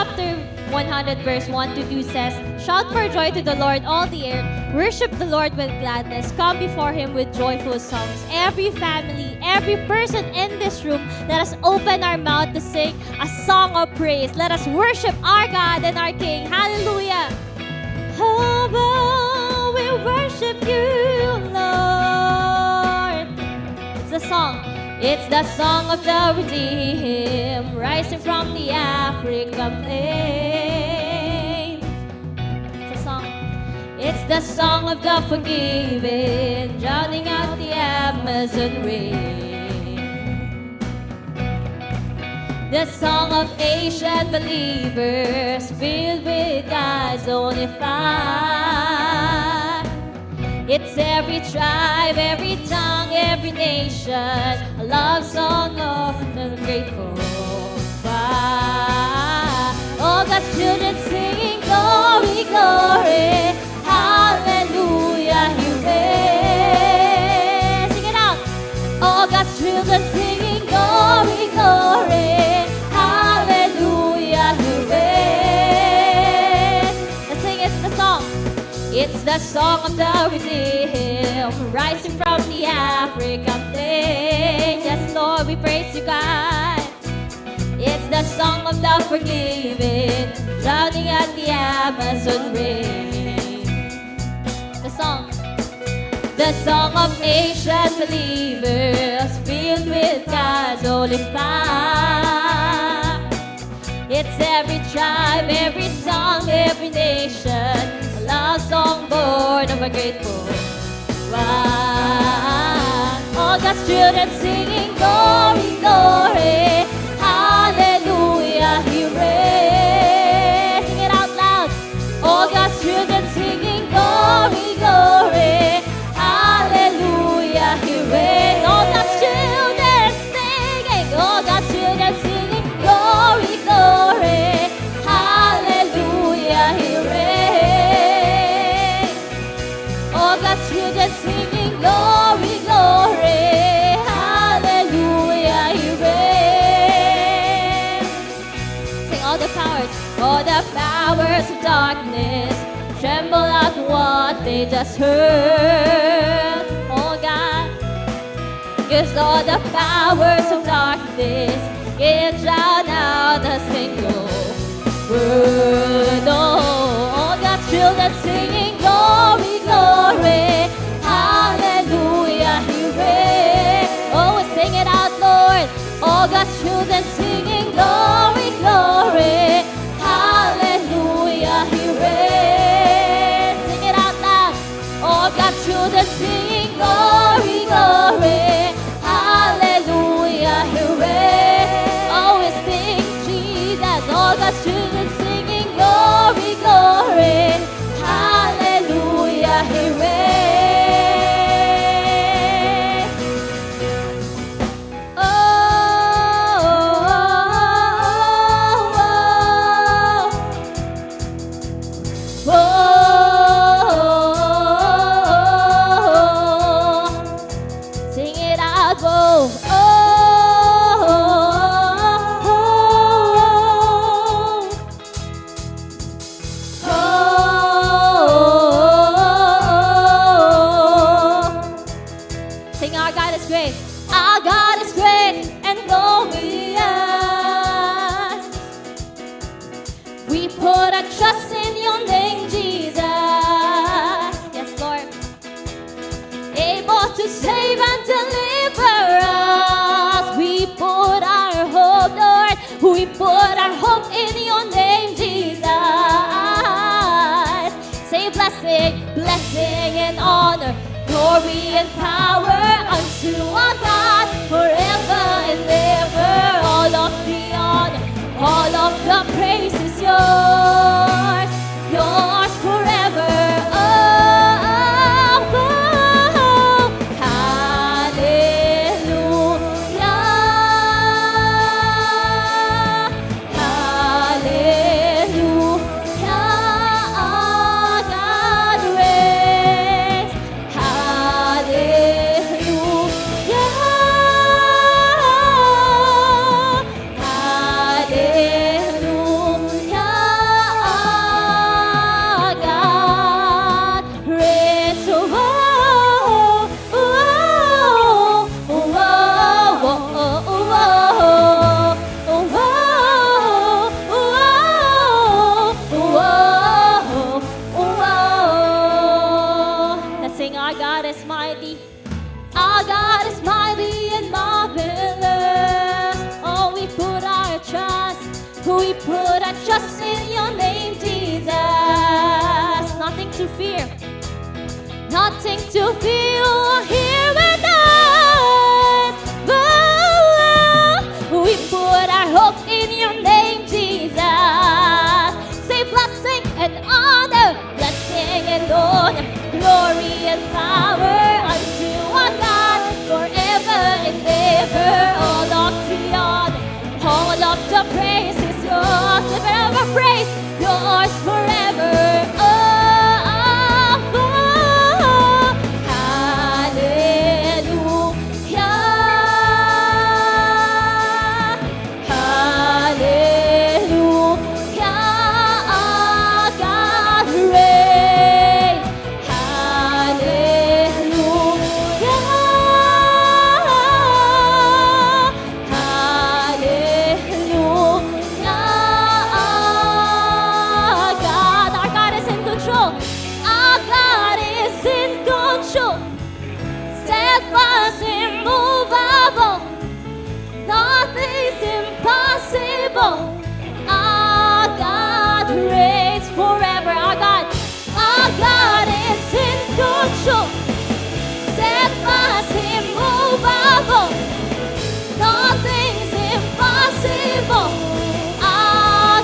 chapter 100 verse 1 to 2 says, "Shout for joy to the Lord, all the earth. Worship the Lord with gladness. Come before Him with joyful songs." Every family, every person in this room, let us open our mouth to sing a song of praise. Let us worship our God and our King. Hallelujah. Oh, we worship you, Lord. It's the song. It's the song of the redeemed, rising from the African plains. It's a song. It's the song of the forgiven, drowning out the Amazon rain. The song of ancient believers, filled with God's only fire. It's every tribe, every tongue, every nation, a love song of the grateful choir. All God's children singing glory, glory, hallelujah, He reigns. Sing it out. All God's children singing glory, glory, hallelujah, He reigns. Let's sing it, the song. It's the song of the redeemed, rising from the African plain. Yes, Lord, we praise you, God. It's the song of the forgiven, drowning at the Amazon rain. The song of ancient believers, filled with God's holy fire. It's every tribe, every tongue, every nation, a love song born of a grateful one. All God's children singing glory, glory, hallelujah, He reigns. Sing it out loud. All God's children singing glory, glory, hallelujah, He reigns. All God's children singing, all God's children singing glory, glory, hallelujah, He reigns. All God's children singing glory, glory, hallelujah, He reigns. Sing all the powers of darkness tremble at what they just heard. Oh God, because all the powers of darkness can't drown out a single word. Oh, all God's children singing glory, glory, hallelujah, He reigns. Oh, we sing it out, Lord. All God's children singing glory, glory, hallelujah, He reigns. Sing it out loud. All God's children singing glory, glory, hallelujah, He reigns. Oh, we sing Jesus. All God's children singing glory, glory, hallelujah, He reigns. Sing it out, whoa, sing, our God is great. Our God is great and glorious. We put our trust in your name, Jesus. Yes, Lord. Able to save and deliver us. We put our hope, Lord. We put our hope in your name, Jesus. Say blessing, blessing and honor, glory and power unto our God forever and ever. All of the honor, all of the praise is yours, yours forever. Oh, oh, oh. Hallelujah, hallelujah. Our God reigns. Hallelujah. mighty. Our God is mighty and marvelous. Oh, we put our trust in your name, Jesus. Nothing to fear, nothing to fear here with us. Oh, we put our hope in your name, Jesus. Say blessing and honor, blessing and honor, glory and power unto our God forever and ever. All of the honor, all of the praise is yours. Forever praise, yours forever. Oh, oh, hallelujah, hallelujah. Our God reigns. Hallelujah, hallelujah. Our God is in control. Our God is in control. Steadfast, immovable, nothing's impossible. Our God reigns forever. Our God is in control. Steadfast, immovable, nothing's impossible. Our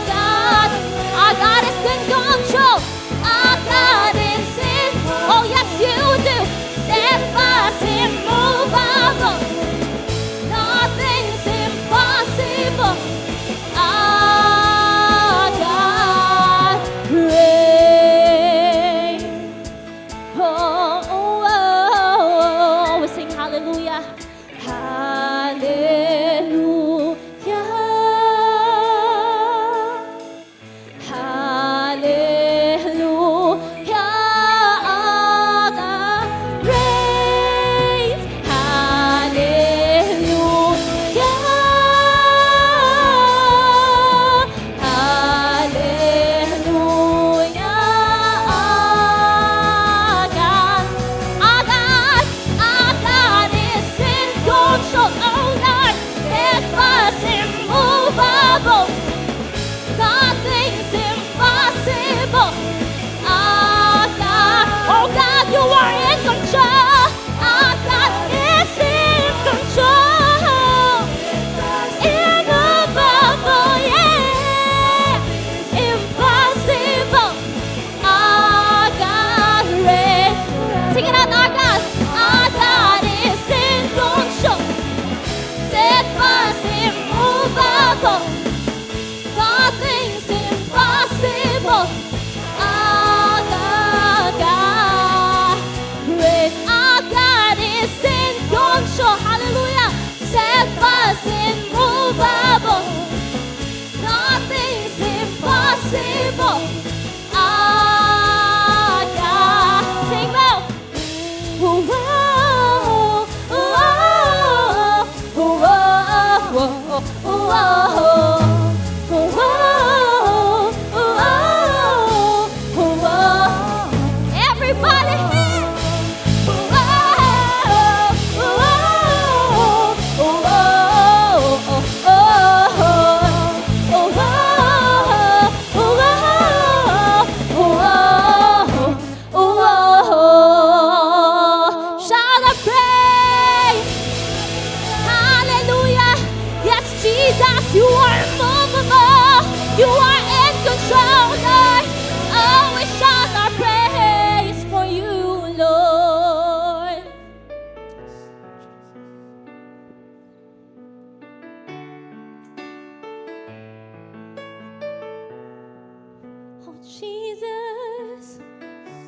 God is in control. Our God is in, oh yes you do. Steadfast, immovable, nothing's impossible. Our God reigns. Oh, oh, oh, oh. We sing hallelujah. Hallelujah. Hallelujah. Our God reigns. Hallelujah. Hallelujah. Our God is in control. Oh Lord, steadfast, immovable, nothing's impossible. Our God, oh God, you are in control. Our God is in control. Immovable, yeah, impossible. Our God reigns. Sing it out, our God is in control. Steadfast, immovable, nothing's impossible. Our God reigns. Our God is in control. Hallelujah. Steadfast, immovable, nothing's impossible. Our God. Sing well. Whoa, whoa, whoa, whoa, whoa, whoa, whoa. Everybody here. Shout a praise. Hallelujah. Yes, Jesus, you are immovable. You are in control, Lord. Oh, we shout our praise for you, Lord. Oh, Jesus,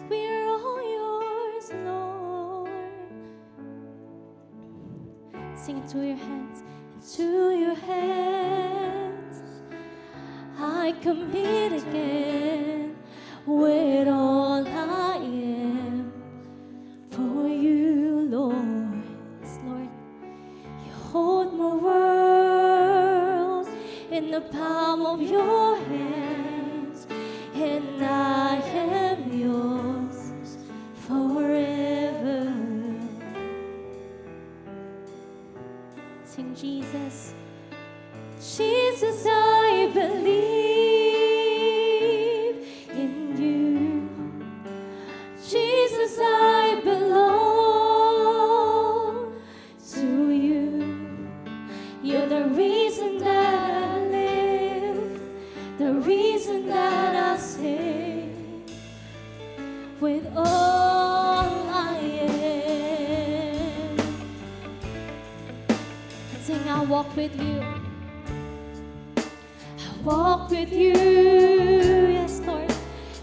we're all yours, Lord. Sing it to your hands. Into your hands I commit again with all I am for you, Lord. Yes, Lord. You hold my world in the palm of your hands, and I am yours forever. Sing Jesus. Jesus, I believe in you. Jesus, I belong to you. You're the reason that I live, the reason that I sing with all I am. Sing, I'll walk with you. I'll walk with you, yes, Lord,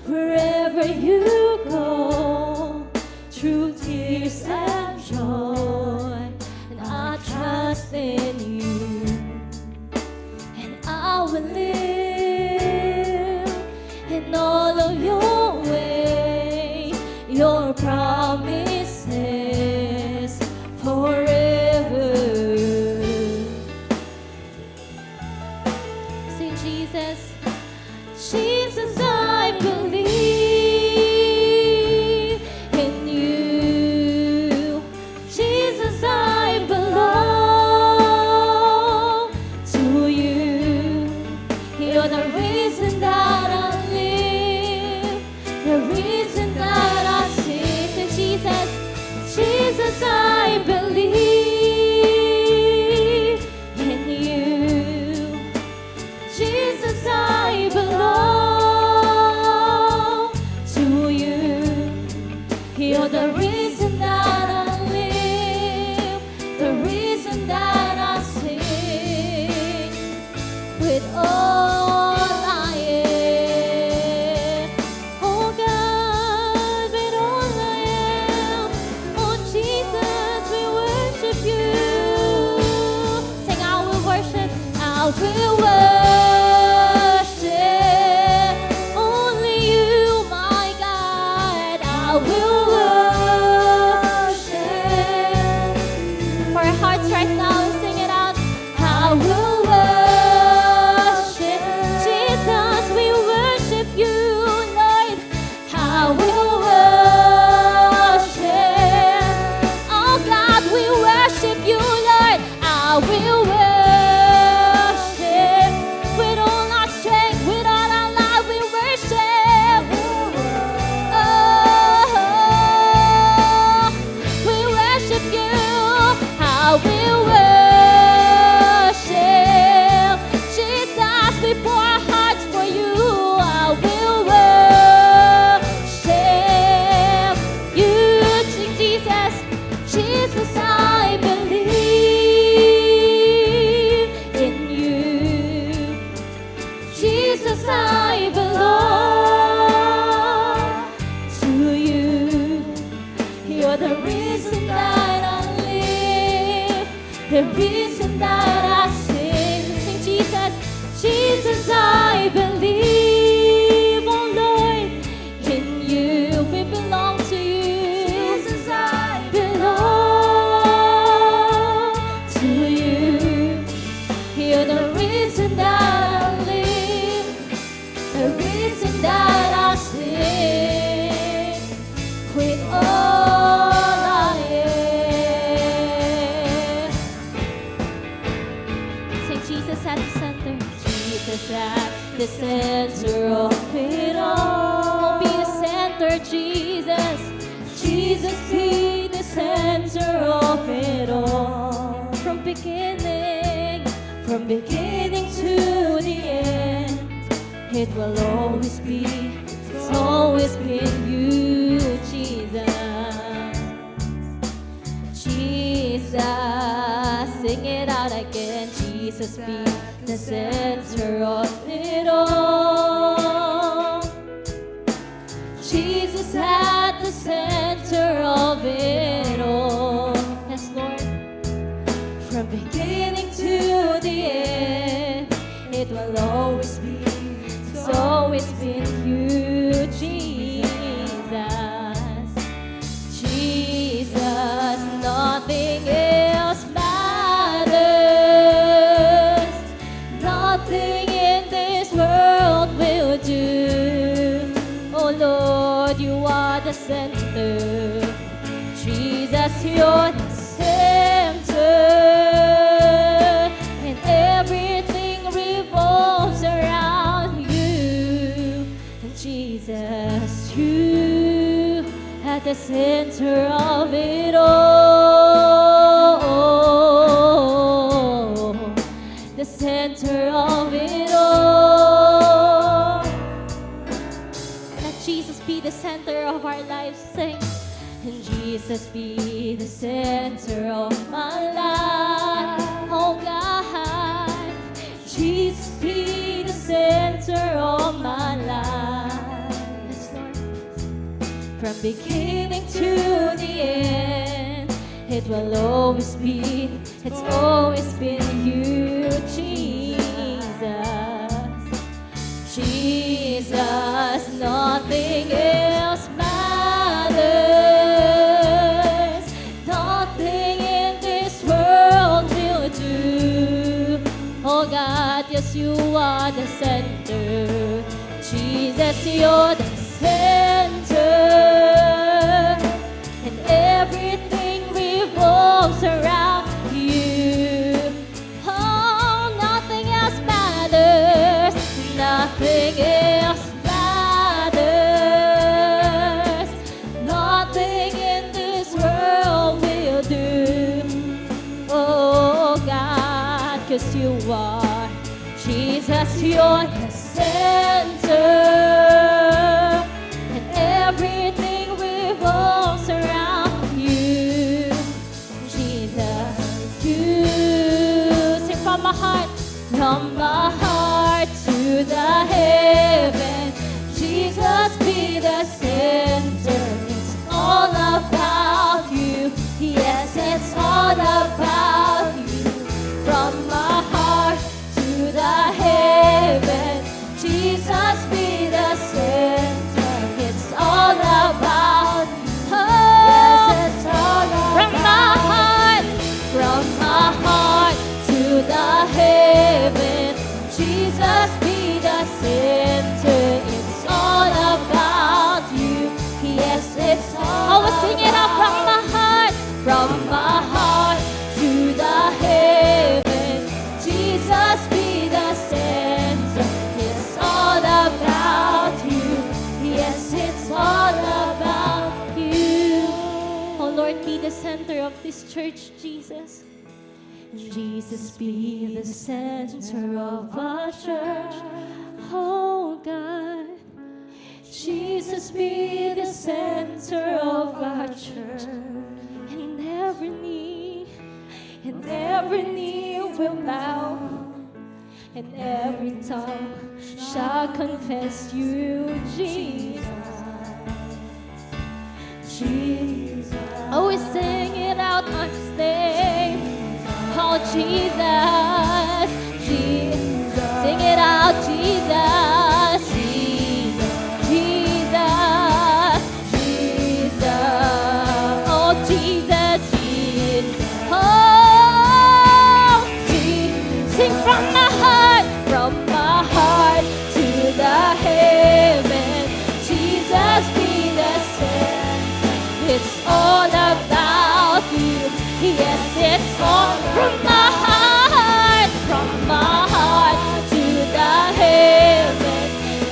wherever you go, through tears and joy, and I trust in you, and I will live in all of your ways, your promises forever. Say, Jesus, Jesus, I believe in you. Jesus, I belong to you. You're the reason that I live, the reason that I sing. Say, Jesus, Jesus, I believe in you. Jesus, I belong to you. You're the reason that I live, the reason that I sing with all I am. Oh God, with all I am. Oh Jesus, we worship you. Sing, I will worship, I will worship only you, my God. I will worship. For our hearts right now, sing it out. I will worship. Jesus, we worship you, Lord. I will worship. Oh God, we worship you, Lord. I will worship with all our strength, with all our life. We worship. Oh, we worship you. I will worship. Jesus, we pour our hearts for you. I will worship you, Jesus. Jesus, I believe in you. Jesus, I belong to you. You're the reason that I live, the reason that I sing. Sing, Jesus, Jesus, I believe, oh Lord, in you. We belong to you. Jesus, I belong to you. You're the reason that I live, the reason that I sing with all I am. Say, Jesus at the center. Jesus at the center of it all. Be the center, Jesus. Jesus be the center of it all. From beginning to the end, it will always be, it's always been you, Jesus. Jesus, sing it out again. Jesus be the center of it all. Jesus at the center of it all. Yes, Lord. From beginning to the end, it will always be, it's always been you, Jesus. Jesus, nothing else matters. Nothing in this world will do. Oh Lord, you are the center. Jesus, you're the center. the center of it all. The center of it all. Let Jesus be the center of our lives. Sing. And Jesus be the center of my life. Oh God, Jesus be the center of my life. Yes, Lord. From beginning to the end, it will always be, it's always been you, Jesus. Jesus, nothing else matters. Nothing in this world will do. Oh God, yes, you are the center. Jesus, you're the center. And everything revolves around you. Oh, nothing else matters. Nothing else matters. Nothing in this world will do. Oh God, 'cause you are Jesus, you're the center. And everything revolves around you. Jesus, you. Sing from my heart. From my heart to the heaven, Jesus be the center. It's all about you. Yes, it's all about you. From my heart to the heaven, Jesus be the center. It's all about you. Yes, it's all about from my heart to the heaven, Jesus be the center. It's all about you. Yes, it's all. Oh, sing it out from my heart to the heaven, Jesus be the center. It's all about you. Yes, it's all about you. Oh Lord, be the center of this church, Jesus. Jesus be the center of our church. Oh God, Jesus be the center of our church. And every knee will bow, and every tongue shall confess you, Jesus. Jesus. Oh, we sing it out on His name. Oh, Jesus, Jesus. Sing it out, Jesus, Jesus, Jesus, Jesus. Oh, Jesus, Jesus. Oh, Jesus. Sing from my heart to the heaven. Jesus be the center. It's all about you. Yes, it's all from my heart to the heaven.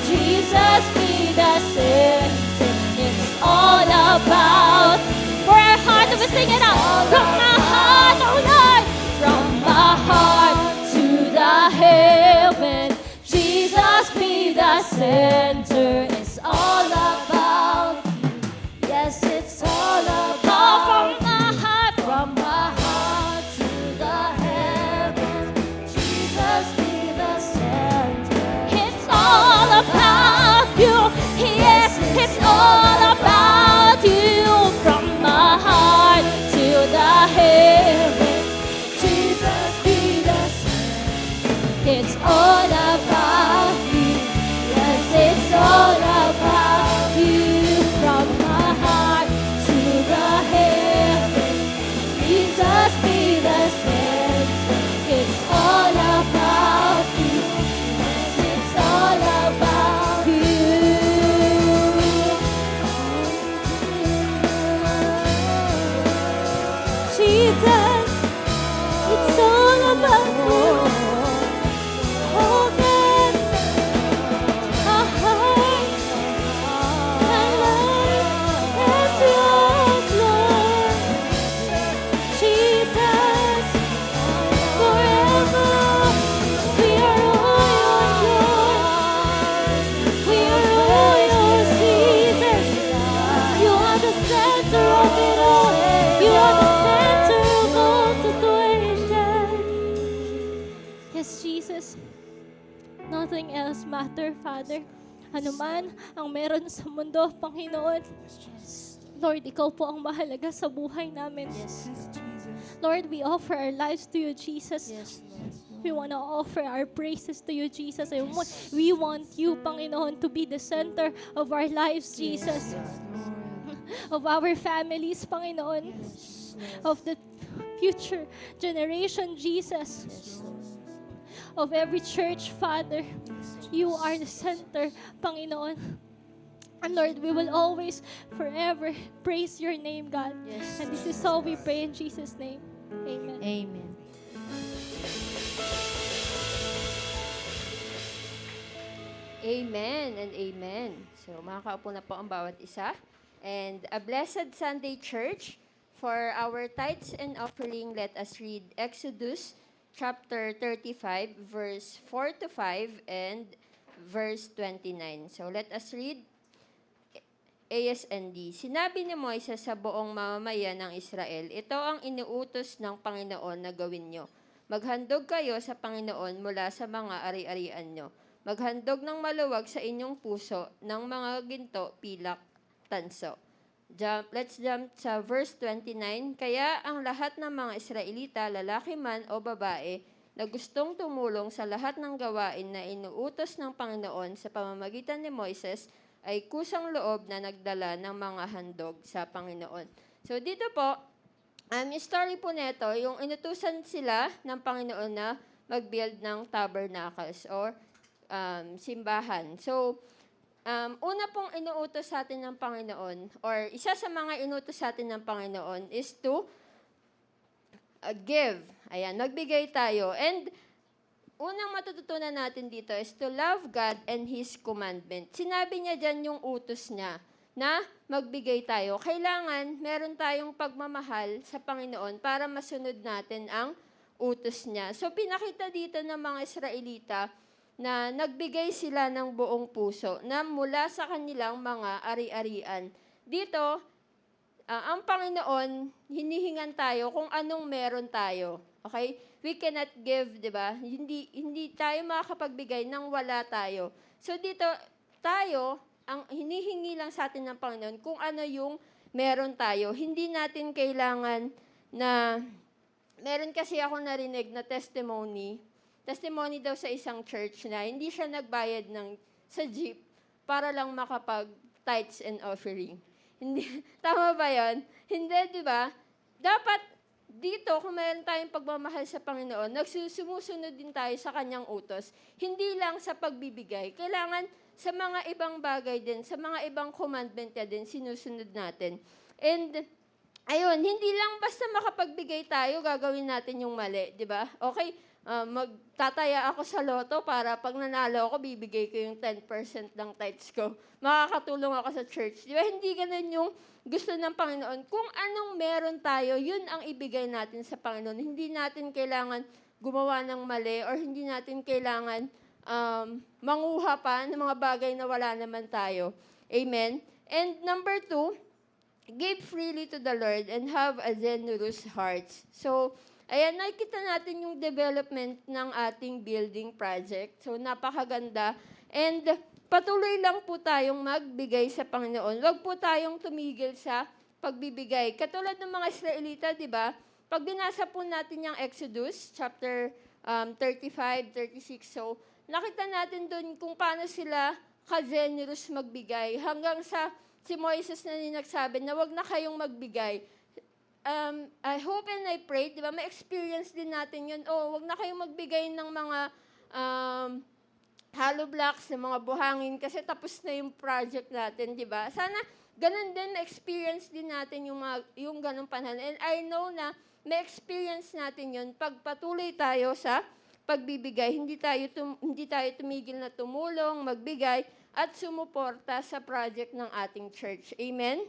Jesus be the center. It's all about. For our heart, we sing it out. From my heart, oh Lord, from my heart to the heaven. Jesus be the center. It's all about you. Yes, it's all about. From my heart to the heaven, Jesus be the center. It's all about you. Yes, it's all about you. From my heart to the heaven, Jesus be the center. It's all about you. Yes, it's all about you. From my heart to the heaven, Jesus be the center. It's all about you. Yes, it's all about you. Jesus, it's all about you. Oh God, our heart, our life, yes, you are. center, Father. Ano man ang meron sa mundo, Panginoon, Lord, Ikaw po ang mahalaga sa buhay namin. Yes, Lord. Lord, we offer our lives to you, Jesus. Yes, Lord. We want to offer our praises to you, Jesus. And we want you, Panginoon, to be the center of our lives, Jesus. Of our families, Panginoon. Of the future generation, Jesus. Of every church, Father. You are the center, Panginoon. And Lord, we will always, forever praise your name, God. Yes, And this is all we pray in Jesus' name. Amen. Amen. Amen and amen. So, makakaupo na po ang bawat isa. And a blessed Sunday, church. For our tithes and offering, let us read Exodus chapter 35, verse 4 to 5 and verse 29. So, let us read ASND. Sinabi ni Moises sa buong mamamayan ng Israel, ito ang inuutos ng Panginoon na gawin nyo. Maghandog kayo sa Panginoon mula sa mga ari-arian nyo. Maghandog ng maluwag sa inyong puso ng mga ginto, pilak, tanso. Let's jump sa verse 29. Kaya ang lahat ng mga Israelita, lalaki man o babae, na gustong tumulong sa lahat ng gawain na inuutos ng Panginoon sa pamamagitan ni Moises, ay kusang loob na nagdala ng mga handog sa Panginoon. So dito po, yung story po nito, yung inutusan sila ng Panginoon na mag-build ng tabernacles or simbahan. So, una pong inuutos sa atin ng Panginoon, or isa sa mga inuutos sa atin ng Panginoon is to give. Ayan, magbigay tayo. And unang matututunan natin dito is to love God and His commandment. Sinabi niya dyan yung utos niya na magbigay tayo. Kailangan meron tayong pagmamahal sa Panginoon para masunod natin ang utos niya. So, pinakita dito ng mga Israelita na nagbigay sila ng buong puso na mula sa kanilang mga ari-arian. Dito, ang Panginoon, hinihingan tayo kung anong meron tayo. Okay? We cannot give, di ba? Hindi tayo makakapagbigay nang wala tayo. So dito, tayo, ang hinihingi lang sa atin ng Panginoon kung ano yung meron tayo. Hindi natin kailangan na, meron kasi ako narinig na testimony daw sa isang church na hindi siya nagbayad sa jeep para lang makapag tithes and offering. Hindi, tama ba yun? Hindi, di ba? Dapat dito, kung mayroon tayong pagmamahal sa Panginoon, sumusunod din tayo sa Kanyang utos. Hindi lang sa pagbibigay. Kailangan sa mga ibang bagay din, sa mga ibang commandment niya din, sinusunod natin. And, ayun, hindi lang basta makapagbigay tayo, gagawin natin yung mali, di ba? Okay, magtataya ako sa loto para pag nanalo ako, bibigay ko yung 10% ng tithes ko. Makakatulong ako sa church. Di ba? Hindi ganun yung gusto ng Panginoon. Kung anong meron tayo, yun ang ibigay natin sa Panginoon. Hindi natin kailangan gumawa ng mali or hindi natin kailangan manguha pa ng mga bagay na wala naman tayo. Amen? And number 2, give freely to the Lord and have a generous heart. So, ayan, nakikita natin yung development ng ating building project. So, napakaganda. And patuloy lang po tayong magbigay sa Panginoon. Huwag po tayong tumigil sa pagbibigay. Katulad ng mga Israelita, di ba? Pag binasa po natin yung Exodus, chapter 35, 36, so, nakita natin doon kung paano sila ka-generous magbigay. Hanggang sa si Moises na nagsabi na wag na kayong magbigay. I hope and I pray, di ba, may experience din natin yun. Wag na kayong magbigay ng mga hollow blocks, ng mga buhangin, kasi tapos na yung project natin, di ba? Sana ganun din, experience din natin yung ganung panahon. And I know na may experience natin yun pag patuloy tayo sa pagbibigay. Hindi tayo tumigil na tumulong, magbigay, at sumuporta sa project ng ating church. Amen?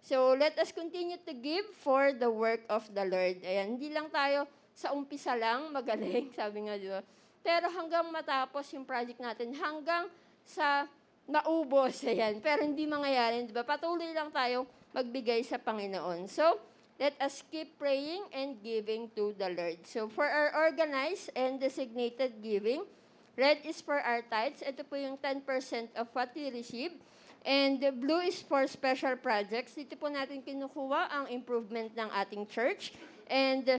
So, let us continue to give for the work of the Lord. Ayan, hindi lang tayo sa umpisa lang magaling, sabi nga, di ba? Pero hanggang matapos yung project natin, hanggang sa naubos, ayan. Pero hindi mangyayari, di ba? Patuloy lang tayo magbigay sa Panginoon. So, let us keep praying and giving to the Lord. So, for our organized and designated giving, Red is for our tithes. Ito po yung 10% of what we receive. And the blue is for special projects. Dito po natin kinukuha ang improvement ng ating church. And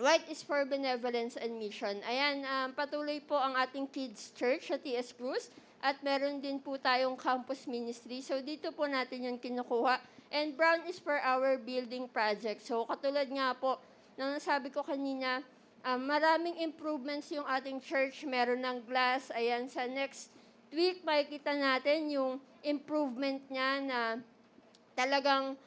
white is for benevolence and mission. Ayan, patuloy po ang ating kids church sa TS Cruz. At meron din po tayong campus ministry. So dito po natin yung kinukuha. And brown is for our building project. So katulad nga po, nang nasabi ko kanina, maraming improvements yung ating church. Meron ng glass. Ayan, sa next week, makikita natin yung improvement niya na talagang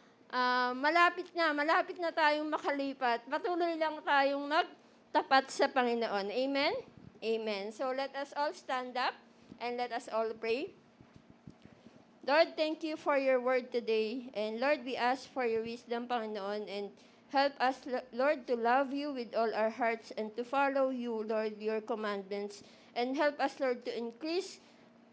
malapit na tayong makalipat. Patuloy lang tayong magtapat sa Panginoon. Amen? Amen. So let us all stand up and let us all pray. Lord, thank you for your word today. And Lord, we ask for your wisdom, Panginoon, and help us, Lord, to love you with all our hearts and to follow you, Lord, your commandments. And help us, Lord, to increase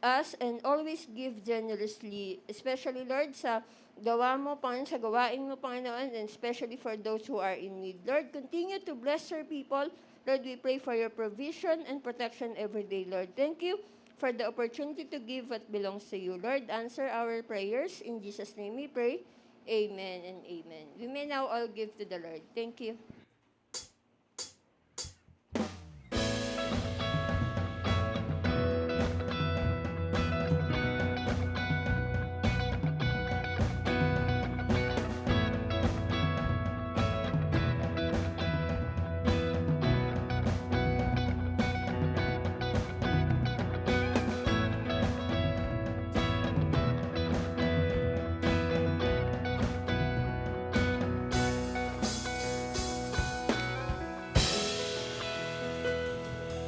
us and always give generously, especially, Lord, sa gawa mo, Panginoon, sa gawain mo, Panginoon, and especially for those who are in need. Lord, continue to bless your people. Lord, we pray for your provision and protection every day, Lord. Thank you for the opportunity to give what belongs to you. Lord, answer our prayers. In Jesus' name we pray. Amen and amen. We may now all give to the Lord. Thank you.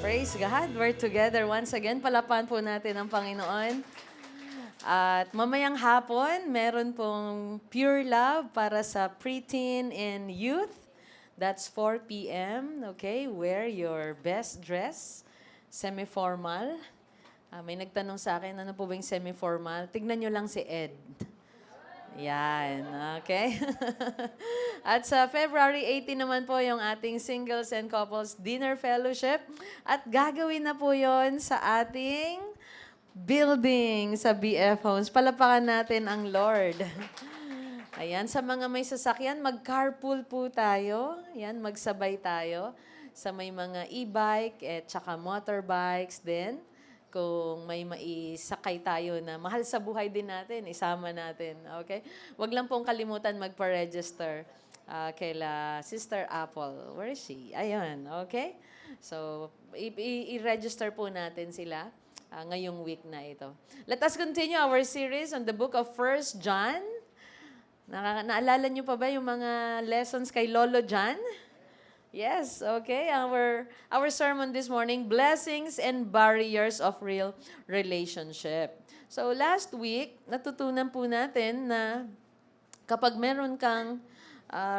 Praise God. We're together once again. Palapan po natin ang Panginoon. At mamayang hapon, meron pong Pure Love para sa preteen and youth. That's 4 p.m. Okay, wear your best dress. Semi-formal. May nagtanong sa akin, ano po ba yung semi-formal? Tignan nyo lang si Ed. Yan, okay? At sa February 18 naman po yung ating Singles and Couples Dinner Fellowship. At gagawin na po yon sa ating building sa BF Homes. Palapakan natin ang Lord. Ayan, sa mga may sasakyan, mag-carpool po tayo. Yan, magsabay tayo sa may mga e-bike at saka motorbikes din. Kung may maisakay tayo na mahal sa buhay din natin, isama natin. Okay? Huwag lang pong kalimutan magpa-register kaila Sister Apple. Where is she? Ayun, okay? So, i-register po natin sila ngayong week na ito. Let us continue our series on the book of 1 John. Naalala niyo pa ba yung mga lessons kay Lolo John? Yes, okay. Our sermon this morning, Blessings and Barriers of Real Relationship. So last week, natutunan po natin na kapag meron kang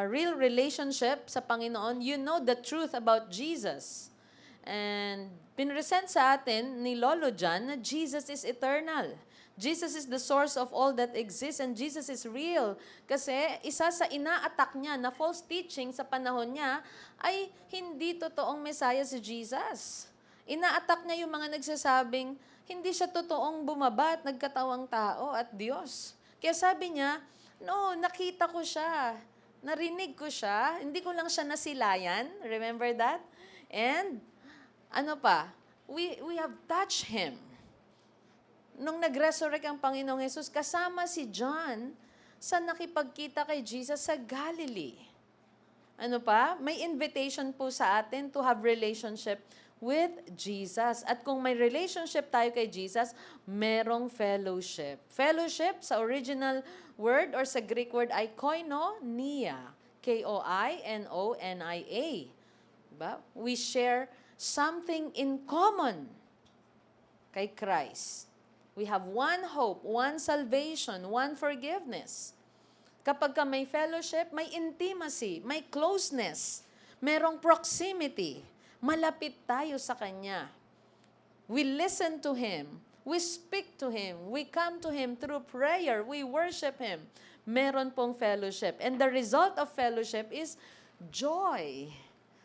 real relationship sa Panginoon, you know the truth about Jesus. And pinresent sa atin ni Lolo John na Jesus is eternal. Jesus is the source of all that exists and Jesus is real. Kasi isa sa ina-attack niya na false teaching sa panahon niya ay hindi totoong Messiah si Jesus. Ina-attack niya yung mga nagsasabing hindi siya totoong bumaba at nagkatawang tao at Diyos. Kaya sabi niya, no, nakita ko siya, narinig ko siya, hindi ko lang siya nasilayan. Remember that? And ano pa? We have touched Him. Nung nag-resurrect ang Panginoong Jesus, kasama si John sa nakipagkita kay Jesus sa Galilee. Ano pa? May invitation po sa atin to have relationship with Jesus. At kung may relationship tayo kay Jesus, merong fellowship. Fellowship sa original word or sa Greek word ay koinonia. K-O-I-N-O-N-I-A. Diba? We share something in common kay Christ. We have one hope, one salvation, one forgiveness. Kapag ka may fellowship, may intimacy, may closeness, merong proximity. Malapit tayo sa Kanya. We listen to Him. We speak to Him. We come to Him through prayer. We worship Him. Meron pong fellowship. And the result of fellowship is joy.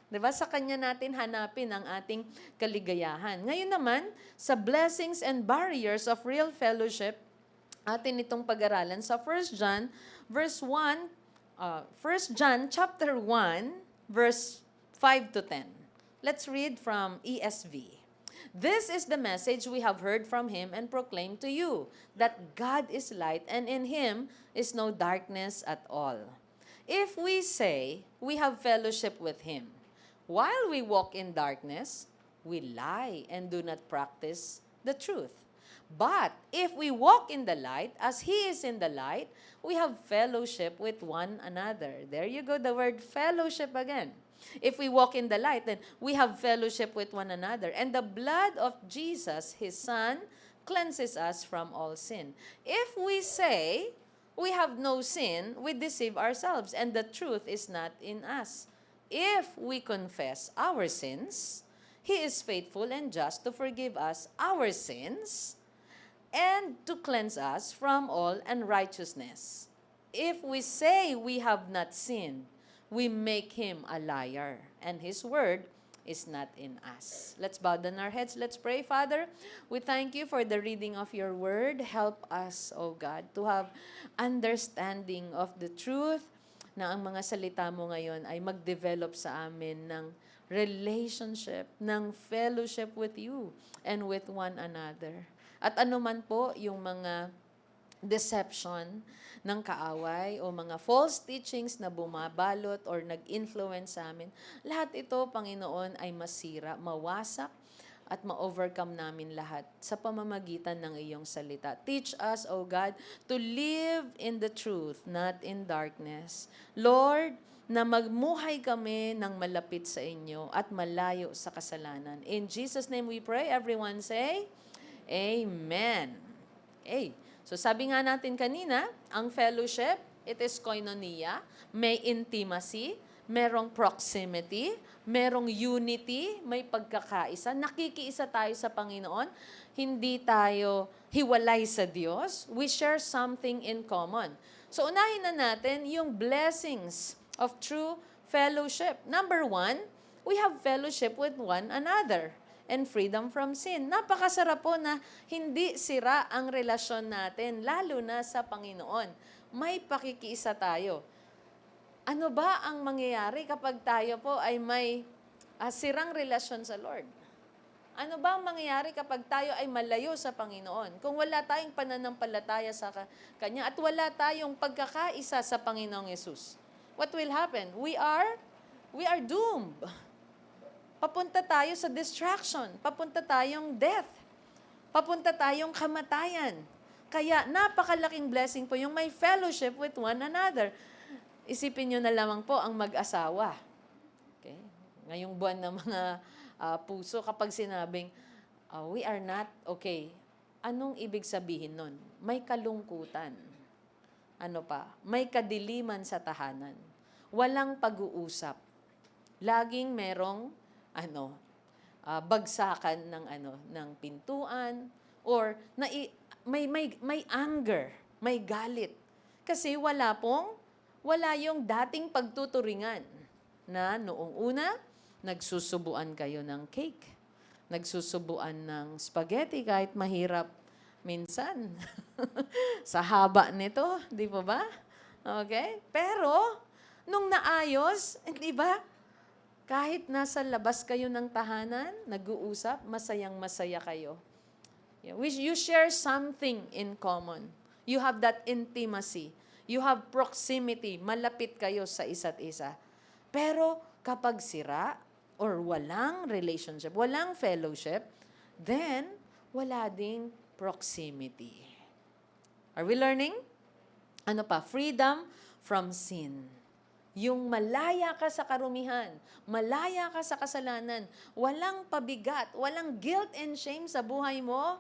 'Di ba? Sa Kanya natin hanapin ang ating kaligayahan. Ngayon naman, sa blessings and barriers of real fellowship, atin itong pag-aralan sa 1 John verse 1, 1 John chapter 1 verse 5 to 10. Let's read from ESV. This is the message we have heard from him and proclaimed to you, that God is light and in him is no darkness at all. If we say we have fellowship with him, while we walk in darkness, we lie and do not practice the truth. But if we walk in the light, as he is in the light, we have fellowship with one another. There you go, the word fellowship again. If we walk in the light, then we have fellowship with one another. And the blood of Jesus, his Son, cleanses us from all sin. If we say we have no sin, we deceive ourselves, and the truth is not in us. If we confess our sins, he is faithful and just to forgive us our sins and to cleanse us from all unrighteousness. If we say we have not sinned, we make him a liar, and his word is not in us. Let's bow down our heads. Let's pray. Father, we thank you for the reading of your word. Help us, O God, to have understanding of the truth, na ang mga salita mo ngayon ay mag-develop sa amin ng relationship, ng fellowship with you and with one another. At anuman po yung mga deception ng kaaway o mga false teachings na bumabalot or nag-influence sa amin, lahat ito, Panginoon, ay masira, mawasak, at ma-overcome namin lahat sa pamamagitan ng iyong salita. Teach us, O God, to live in the truth, not in darkness. Lord, na magmuhay kami ng malapit sa inyo at malayo sa kasalanan. In Jesus' name we pray. Everyone say, Amen. Okay. So sabi nga natin kanina, ang fellowship, it is koinonia, may intimacy, merong proximity, merong unity, may pagkakaisa, nakikiisa tayo sa Panginoon, hindi tayo hiwalay sa Diyos, we share something in common. So unahin na natin yung blessings of true fellowship. Number 1, we have fellowship with one another and freedom from sin. Napakasarap po na hindi sira ang relasyon natin, lalo na sa Panginoon. May pakikiisa tayo. Ano ba ang mangyayari kapag tayo po ay may sirang relasyon sa Lord? Ano ba ang mangyayari kapag tayo ay malayo sa Panginoon? Kung wala tayong pananampalataya sa Kanya at wala tayong pagkakaisa sa Panginoong Yesus, what will happen? We are doomed. Papunta tayo sa distraction. Papunta tayong death. Papunta tayong kamatayan. Kaya napakalaking blessing po yung may fellowship with one another. Isipin nyo na lamang po ang mag-asawa. Okay? Ngayong buwan ng mga puso, kapag sinabing, we are not okay, anong ibig sabihin nun? May kalungkutan. Ano pa? May kadiliman sa tahanan. Walang pag-uusap. Laging merong bagsakan ng pintuan or may anger, may galit. Kasi wala yung dating pagtuturingan na noong una, nagsusubuan kayo ng cake. Nagsusubuan ng spaghetti kahit mahirap minsan. Sa haba nito, di ba ba? Okay? Pero, nung naayos, di ba? Kahit nasa labas kayo ng tahanan, nag-uusap, masayang-masaya kayo. You share something in common. You have that intimacy. You have proximity. Malapit kayo sa isa't isa. Pero kapag sira or walang relationship, walang fellowship, then wala ding proximity. Are we learning? Ano pa? Freedom from sin. Yung malaya ka sa karumihan, malaya ka sa kasalanan, walang pabigat, walang guilt and shame sa buhay mo,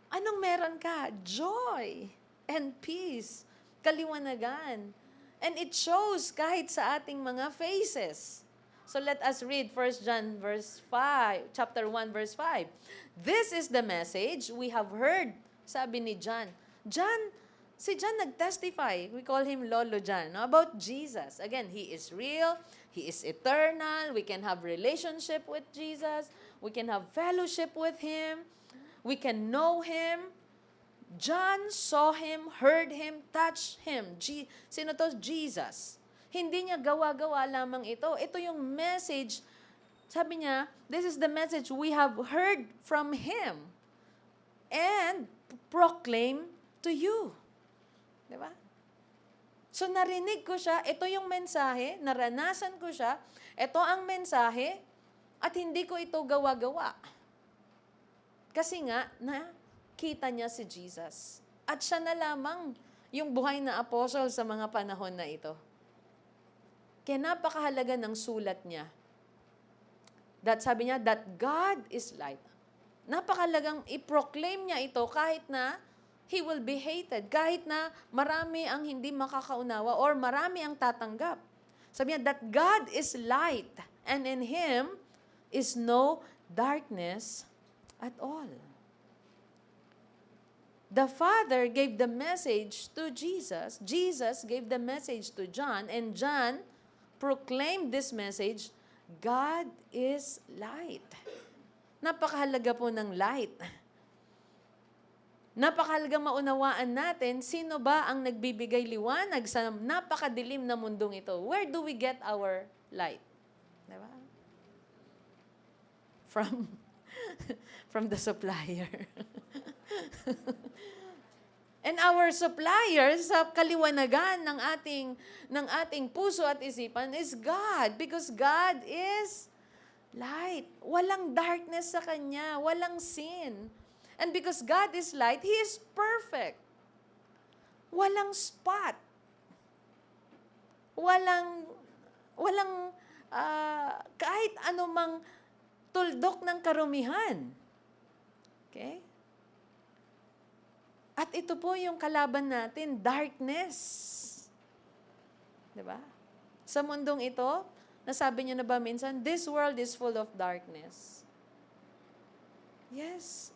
anong meron ka? Joy and peace, kaliwanagan. And it shows kahit sa ating mga faces. So let us read 1 John chapter 1 verse 5. This is the message we have heard, sabi ni John. John, si John nag-testify, we call him Lolo John, no, about Jesus. Again, He is real, He is eternal, we can have relationship with Jesus, we can have fellowship with Him, we can know Him. John saw Him, heard Him, touched Him. Sino to? Jesus. Hindi niya gawa-gawa lamang ito. Ito yung message. Sabi niya, this is the message we have heard from Him and proclaim to you. Diba? So narinig ko siya, ito yung mensahe, naranasan ko siya, ito ang mensahe, at hindi ko ito gawa-gawa. Kasi nga, nakita niya si Jesus. At siya na lamang yung buhay na apostle sa mga panahon na ito. Kaya napakahalaga ng sulat niya. Sabi niya, that God is light. Napakahalagang i-proclaim niya ito kahit na he will be hated, kahit na marami ang hindi makakaunawa or marami ang tatanggap. Sabi niya, that God is light and in Him is no darkness at all. The Father gave the message to Jesus. Jesus gave the message to John, and John proclaimed this message, God is light. Napakahalaga po ng light. Napakahalaga maunawaan natin, sino ba ang nagbibigay liwanag sa napakadilim na mundong ito? Where do we get our light? Diba? From the supplier. And our supplier sa kaliwanagan ng ating puso at isipan is God, because God is light. Walang darkness sa Kanya, walang sin. And because God is light, He is perfect. Walang spot. Walang kahit anumang tuldok ng karumihan. Okay? At ito po yung kalaban natin, darkness. Diba? Sa mundong ito, nasabi niyo na ba minsan, this world is full of darkness. Yes.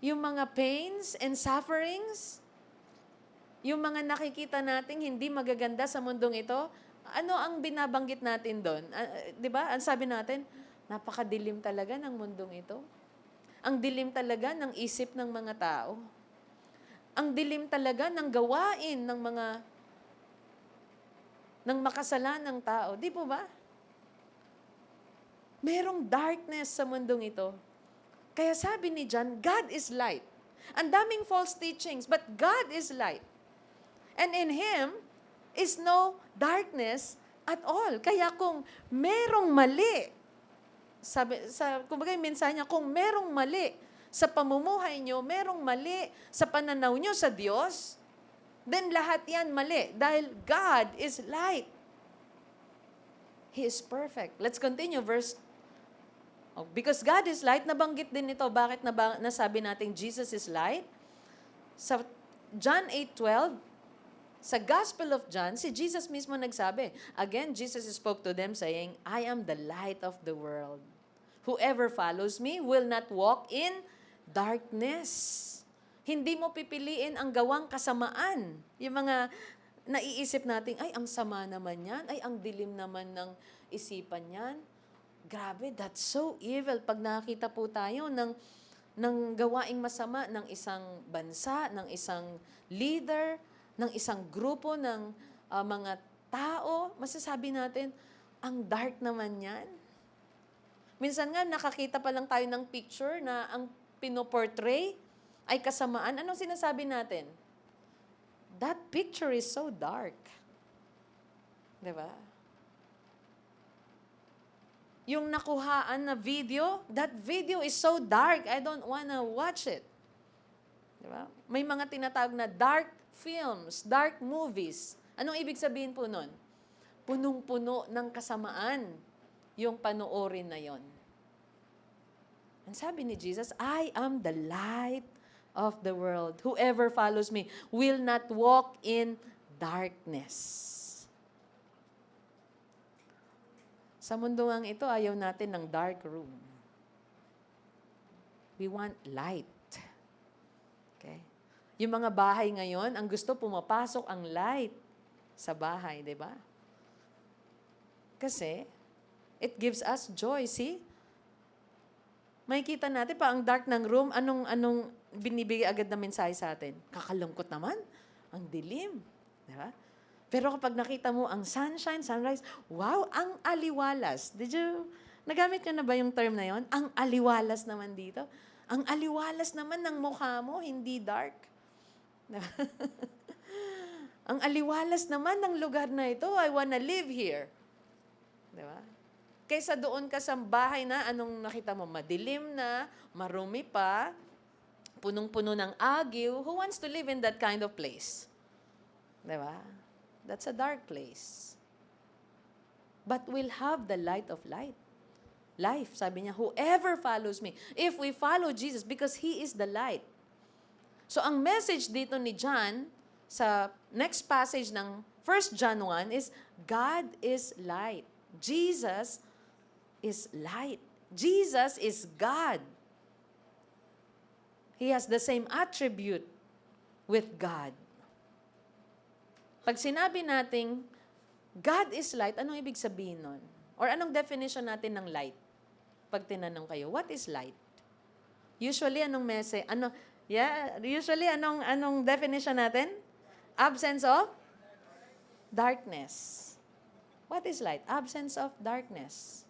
Yung mga pains and sufferings, yung mga nakikita nating hindi magaganda sa mundong ito, ano ang binabanggit natin doon? Diba? Ang sabi natin, napakadilim talaga ng mundong ito. Ang dilim talaga ng isip ng mga tao. Ang dilim talaga ng gawain ng makasalanang tao. Di po ba? Merong darkness sa mundong ito. Kaya sabi ni John, God is light. Ang daming false teachings, but God is light. And in Him is no darkness at all. Kaya kung merong mali, kumbaga yung mensahe niya, kung merong mali sa pamumuhay nyo, merong mali sa pananaw nyo sa Diyos, then lahat yan mali. Dahil God is light. He is perfect. Let's continue, because God is light, nabanggit din ito. Bakit nasabi natin Jesus is light? Sa John 8:12, sa Gospel of John, si Jesus mismo nagsabi. Again, Jesus spoke to them saying, I am the light of the world. Whoever follows me will not walk in darkness. Hindi mo pipiliin ang gawang kasamaan. Yung mga naiisip natin, ay, ang sama naman yan. Ay, ang dilim naman ng isipan yan. Grabe, that's so evil. Pag nakita po tayo ng gawaing masama ng isang bansa, ng isang leader, ng isang grupo ng mga tao, masasabi natin, ang dark naman yan. Minsan nga, nakakita pa lang tayo ng picture na ang pinoportray ay kasamaan. Anong sinasabi natin? That picture is so dark. Diba? Yung nakuhaan na video, that video is so dark, I don't wanna watch it. Diba? May mga tinatawag na dark films, dark movies. Anong ibig sabihin po nun? Punong-puno ng kasamaan yung panoorin na yon. And sabi ni Jesus, I am the light of the world. Whoever follows me will not walk in darkness. Sa mundo ngang ito, ayaw natin ng dark room. We want light. Okay? Yung mga bahay ngayon, ang gusto pumapasok ang light sa bahay, di ba? Kasi, it gives us joy. See? Makikita natin pa ang dark ng room, anong binibigay agad na mensahe sa atin? Kakalungkot naman. Ang dilim. Di ba? Pero kapag nakita mo ang sunshine, sunrise, wow, ang aliwalas. Nagamit nyo na ba yung term na yon? Ang aliwalas naman dito. Ang aliwalas naman ng mukha mo, hindi dark. Ang aliwalas naman ng lugar na ito, I wanna live here. Di ba? Kaysa doon ka sa bahay na, anong nakita mo? Madilim na, marumi pa, punong-puno ng agyo. Who wants to live in that kind of place? Di ba? That's a dark place. But we'll have the light of life. Sabi niya, whoever follows me. If we follow Jesus, because He is the light. So ang message dito ni John, sa next passage ng 1 John 1 is, God is light. Jesus is light. Jesus is God. He has the same attribute with God. Pag sinabi nating God is light, anong ibig sabihin nun? Or anong definition natin ng light? Pag tinanong kayo, what is light? Usually, anong message? Usually, anong definition natin? Absence of darkness. What is light? Absence of darkness.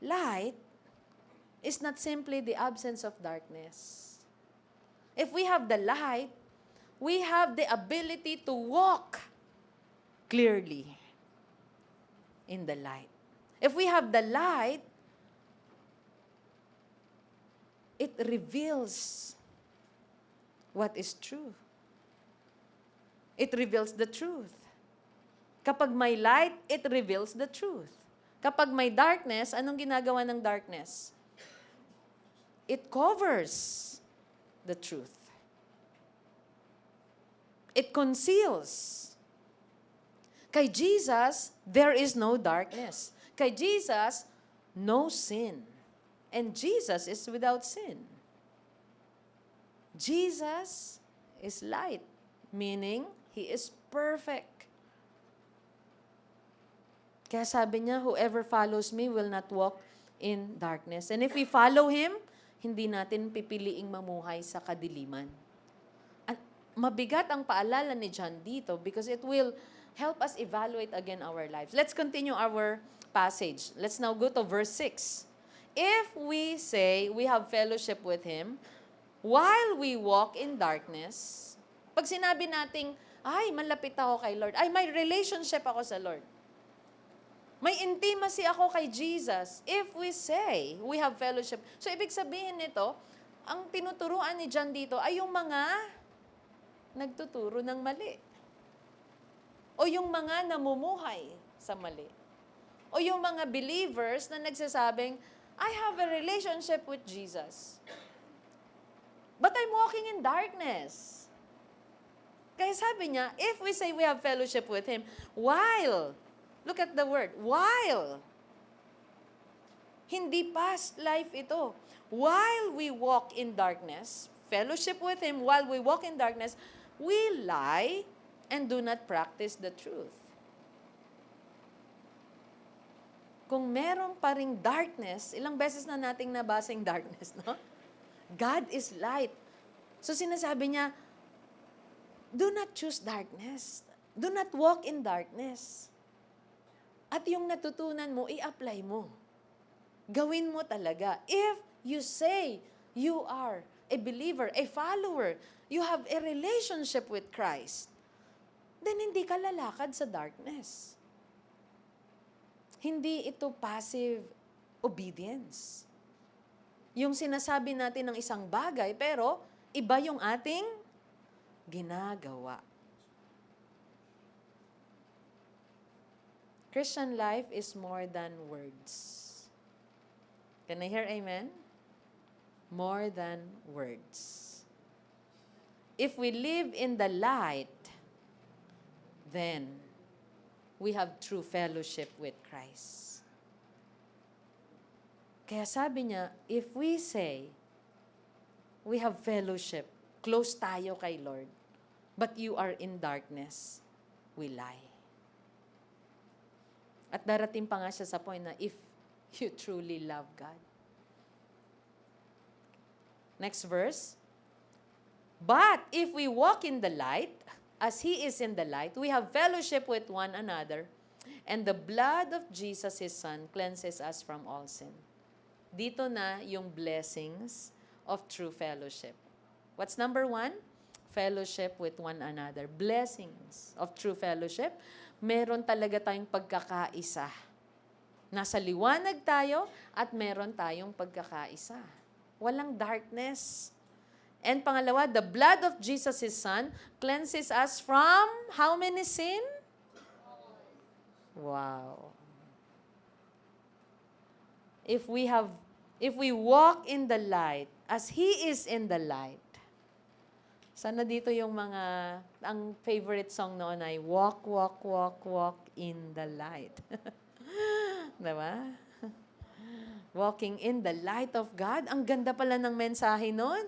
Light is not simply the absence of darkness. If we have the light, we have the ability to walk clearly in the light. If we have the light, it reveals what is true. It reveals the truth. Kapag may light, it reveals the truth. Kapag may darkness, anong ginagawa ng darkness? It covers the truth. It conceals. Kay Jesus, there is no darkness. Kay Jesus, no sin. And Jesus is without sin. Jesus is light, meaning He is perfect. Kaya sabi niya, whoever follows me will not walk in darkness. And if we follow Him, hindi natin pipiliing mamuhay sa kadiliman. At mabigat ang paalala ni John dito because it will help us evaluate again our lives. Let's continue our passage. Let's now go to verse 6. If we say we have fellowship with Him, while we walk in darkness, pag sinabi nating, ay, malapit ako kay Lord, ay, may relationship ako sa Lord, may intimacy ako kay Jesus, if we say we have fellowship. So, ibig sabihin nito, ang tinuturuan ni John dito ay yung mga nagtuturo ng mali. O yung mga namumuhay sa mali. O yung mga believers na nagsasabing, I have a relationship with Jesus. But I'm walking in darkness. Kaya sabi niya, if we say we have fellowship with Him, while, look at the word, while, hindi past life ito. While we walk in darkness, fellowship with Him, while we walk in darkness, we lie and do not practice the truth. Kung meron pa ring darkness, ilang beses na nating nabasa yung darkness, no? God is light. So sinasabi niya, do not choose darkness. Do not walk in darkness. At yung natutunan mo, i-apply mo. Gawin mo talaga. If you say you are a believer, a follower, you have a relationship with Christ, then hindi ka lalakad sa darkness. Hindi ito passive obedience. Yung sinasabi natin ng isang bagay, pero iba yung ating ginagawa. Christian life is more than words. Can I hear amen? More than words. If we live in the light, then we have true fellowship with Christ. Kaya sabi niya, if we say we have fellowship close tayo kay Lord, but you are in darkness, we lie. At darating pa nga siya sa point na if you truly love God. Next verse. But if we walk in the light, as He is in the light, we have fellowship with one another, and the blood of Jesus, His Son, cleanses us from all sin. Dito na yung blessings of true fellowship. What's number 1? Fellowship with one another. Blessings of true fellowship. Meron talaga tayong pagkakaisa. Nasa liwanag tayo at meron tayong pagkakaisa. Walang darkness. And pangalawa, the blood of Jesus, His Son, cleanses us from how many sin? Wow. If we walk in the light, as He is in the light, sana dito yung ang favorite song noon ay walk, walk, walk, walk in the light. Diba? Walking in the light of God. Ang ganda pala ng mensahe noon.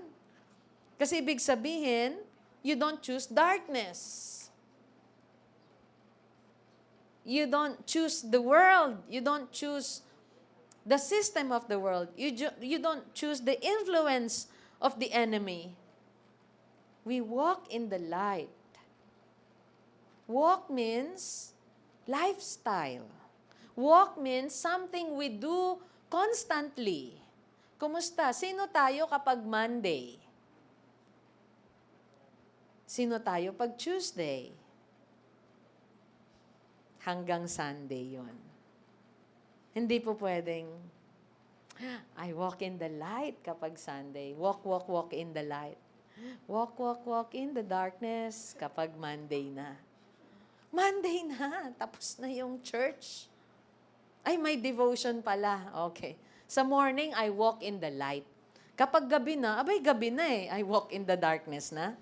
Kasi ibig sabihin, you don't choose darkness. You don't choose the world. You don't choose the system of the world. You don't choose the influence of the enemy. We walk in the light. Walk means lifestyle. Walk means something we do constantly. Kumusta? Sino tayo kapag Monday? Sino tayo pag Tuesday? Hanggang Sunday yon. Hindi po pwedeng, I walk in the light kapag Sunday. Walk, walk, walk in the light. Walk, walk, walk in the darkness kapag Monday na. Monday na, tapos na yung church. Ay, may devotion pala. Okay. Sa morning, I walk in the light. Kapag gabi na, abay gabi na eh. I walk in the darkness na.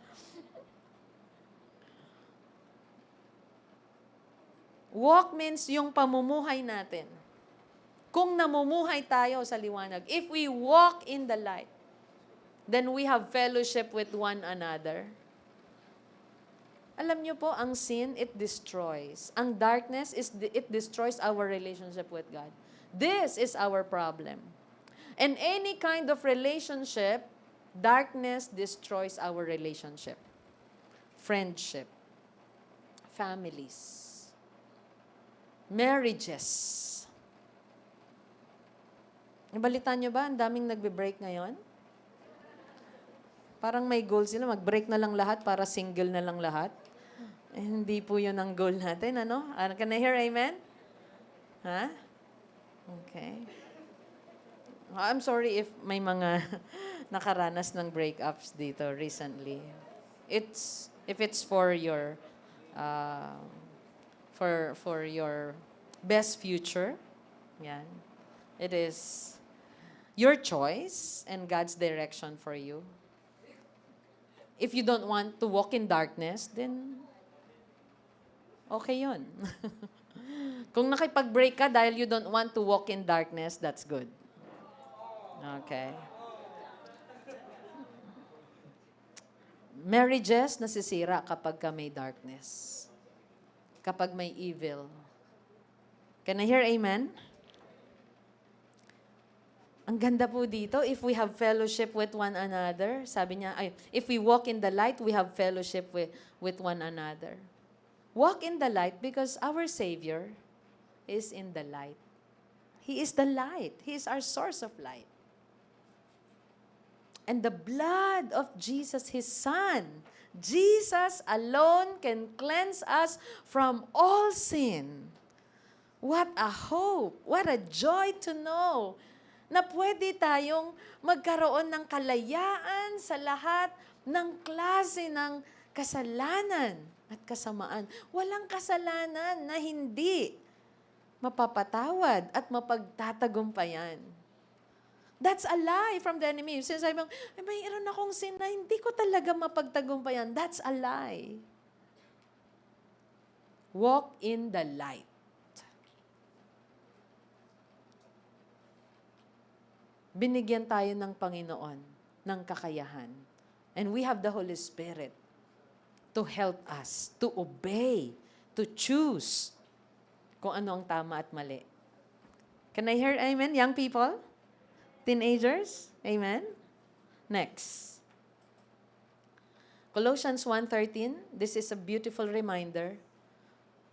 Walk means yung pamumuhay natin. Kung namumuhay tayo sa liwanag, if we walk in the light, then we have fellowship with one another. Alam niyo po, ang sin, it destroys. Ang darkness, it destroys our relationship with God. This is our problem. And any kind of relationship, darkness destroys our relationship. Friendship, families, marriages. Nabalitaan nyo ba? Ang daming nagbe-break ngayon. Parang may goal sila. Mag-break na lang lahat para single na lang lahat. Eh, hindi po yun ang goal natin, ano? Can I hear amen? Ha? Okay. I'm sorry if may mga nakaranas ng breakups dito recently. If it's for your for your best future, yan. It is your choice and God's direction for you. If you don't want to walk in darkness, then okay yun. Kung nakipag-break ka dahil you don't want to walk in darkness, that's good. Okay. Marriages nasisira kapag may darkness. Kapag may evil. Can I hear amen? Ang ganda po dito, if we have fellowship with one another, sabi niya, if we walk in the light, we have fellowship with one another. Walk in the light because our Savior is in the light. He is the light. He is our source of light. And the blood of Jesus, His Son, Jesus alone can cleanse us from all sin. What a hope! What a joy to know na pwede tayong magkaroon ng kalayaan sa lahat ng klase ng kasalanan at kasamaan. Walang kasalanan na hindi mapapatawad at mapagtatagumpayan. That's a lie from the enemy. Sinasabi mo, mayroon akong sin na hindi ko talaga mapagtagumpayan. That's a lie. Walk in the light. Binigyan tayo ng Panginoon ng kakayahan And we have the Holy Spirit to help us, to obey, to choose kung ano ang tama at mali. Can I hear amen, young people? Teenagers? Amen? Next. Colossians 1:13, this is a beautiful reminder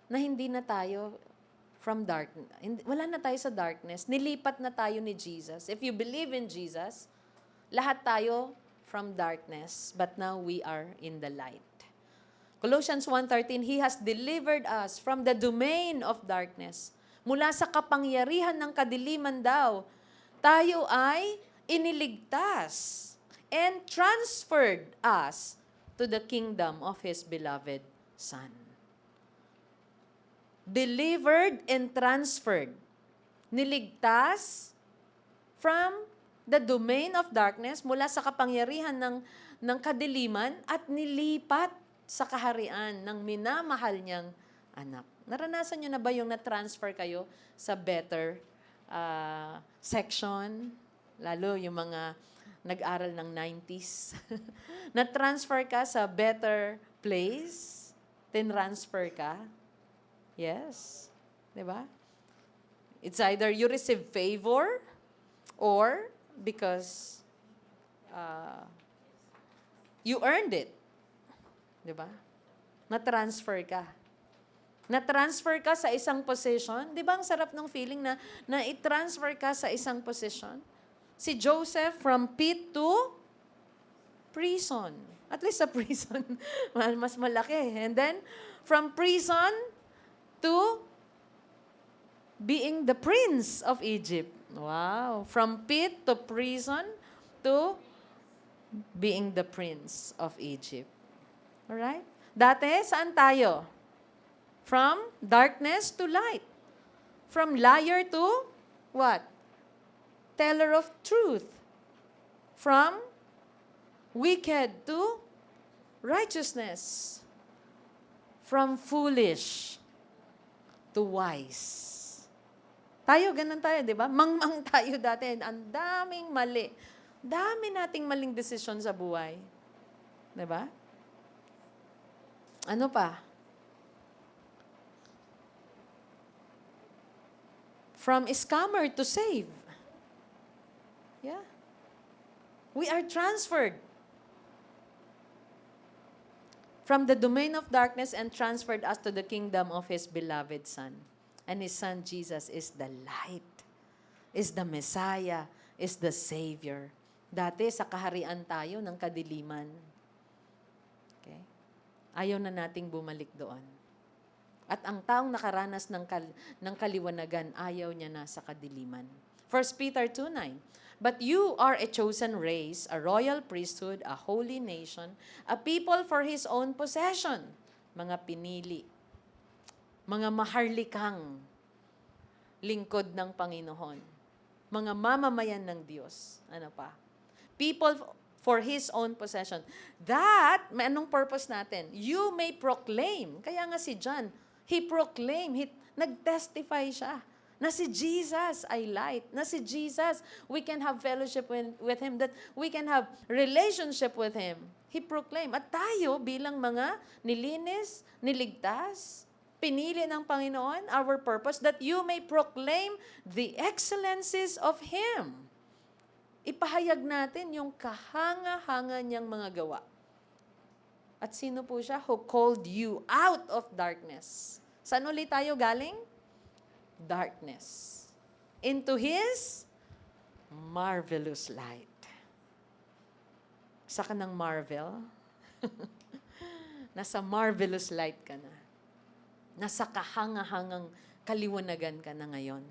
na hindi na tayo from darkness. Wala na tayo sa darkness. Nilipat na tayo ni Jesus. If you believe in Jesus, lahat tayo from darkness, but now we are in the light. Colossians 1:13, He has delivered us from the domain of darkness. Mula sa kapangyarihan ng kadiliman daw, tayo ay iniligtas and transferred us to the kingdom of His beloved Son. Delivered and transferred. Niligtas from the domain of darkness, mula sa kapangyarihan ng kadiliman, at nilipat sa kaharian ng minamahal niyang anak. Naranasan niyo na ba yung na-transfer kayo sa better section? Lalo yung mga nag-aral ng 90s. Na-transfer ka sa better place? Tinransfer ka? Yes. Diba? It's either you receive favor or because you earned it. Diba? Na-transfer ka. Na-transfer ka sa isang position. Di ba ang sarap ng feeling na i-transfer ka sa isang position? Si Joseph from pit to prison. At least sa prison, mas malaki. And then, from prison to being the prince of Egypt. Wow. From pit to prison to being the prince of Egypt. Alright? Dati, saan tayo? From darkness to light. From liar to what? Teller of truth. From wicked to righteousness. From foolish to wise. Tayo, ganun tayo, di ba? Mangmang tayo dati. Ang daming mali. Dami nating maling desisyon sa buhay. Di ba? Ano pa? From scammer to save. Yeah. We are transferred from the domain of darkness and transferred us to the kingdom of His beloved Son. And His Son, Jesus, is the light, is the Messiah, is the Savior. Dati, sa kaharian tayo ng kadiliman. Okay? Ayaw na nating bumalik doon. At ang taong nakaranas ng kaliwanagan, ayaw niya na sa kadiliman. 1 Peter 2:9, But you are a chosen race, a royal priesthood, a holy nation, a people for His own possession. Mga pinili, mga maharlikang lingkod ng Panginoon, mga mamamayan ng Diyos. Ano pa? People for His own possession. That, may anong purpose natin? You may proclaim. Kaya nga si John, he proclaimed, nag-testify siya na si Jesus ay light, na si Jesus, we can have fellowship with Him, that we can have relationship with Him. He proclaimed. At tayo bilang mga nilinis, niligtas, pinili ng Panginoon, our purpose, that you may proclaim the excellencies of Him. Ipahayag natin yung kahanga-hanga niyang mga gawa. At sino po siya? Who called you out of darkness. Saan ulit tayo galing? Darkness. Into His marvelous light. Sa ka ng marvel? Nasa marvelous light ka na. Nasa kahanga-hangang kaliwanagan ka na ngayon.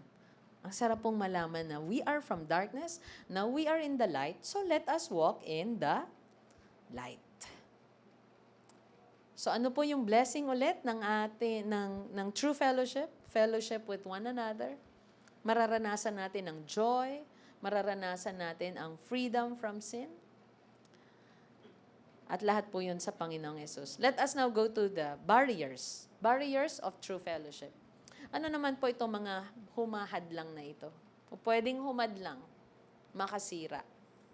Ang sarap pong malaman na we are from darkness, now we are in the light, so let us walk in the light. So ano po yung blessing ulit ng true fellowship? Fellowship with one another. Mararanasan natin ang joy, mararanasan natin ang freedom from sin. At lahat po yun sa Panginoong Yesus. Let us now go to the barriers. Barriers of true fellowship. Ano naman po itong mga humahadlang na ito? O pwedeng humadlang, makasira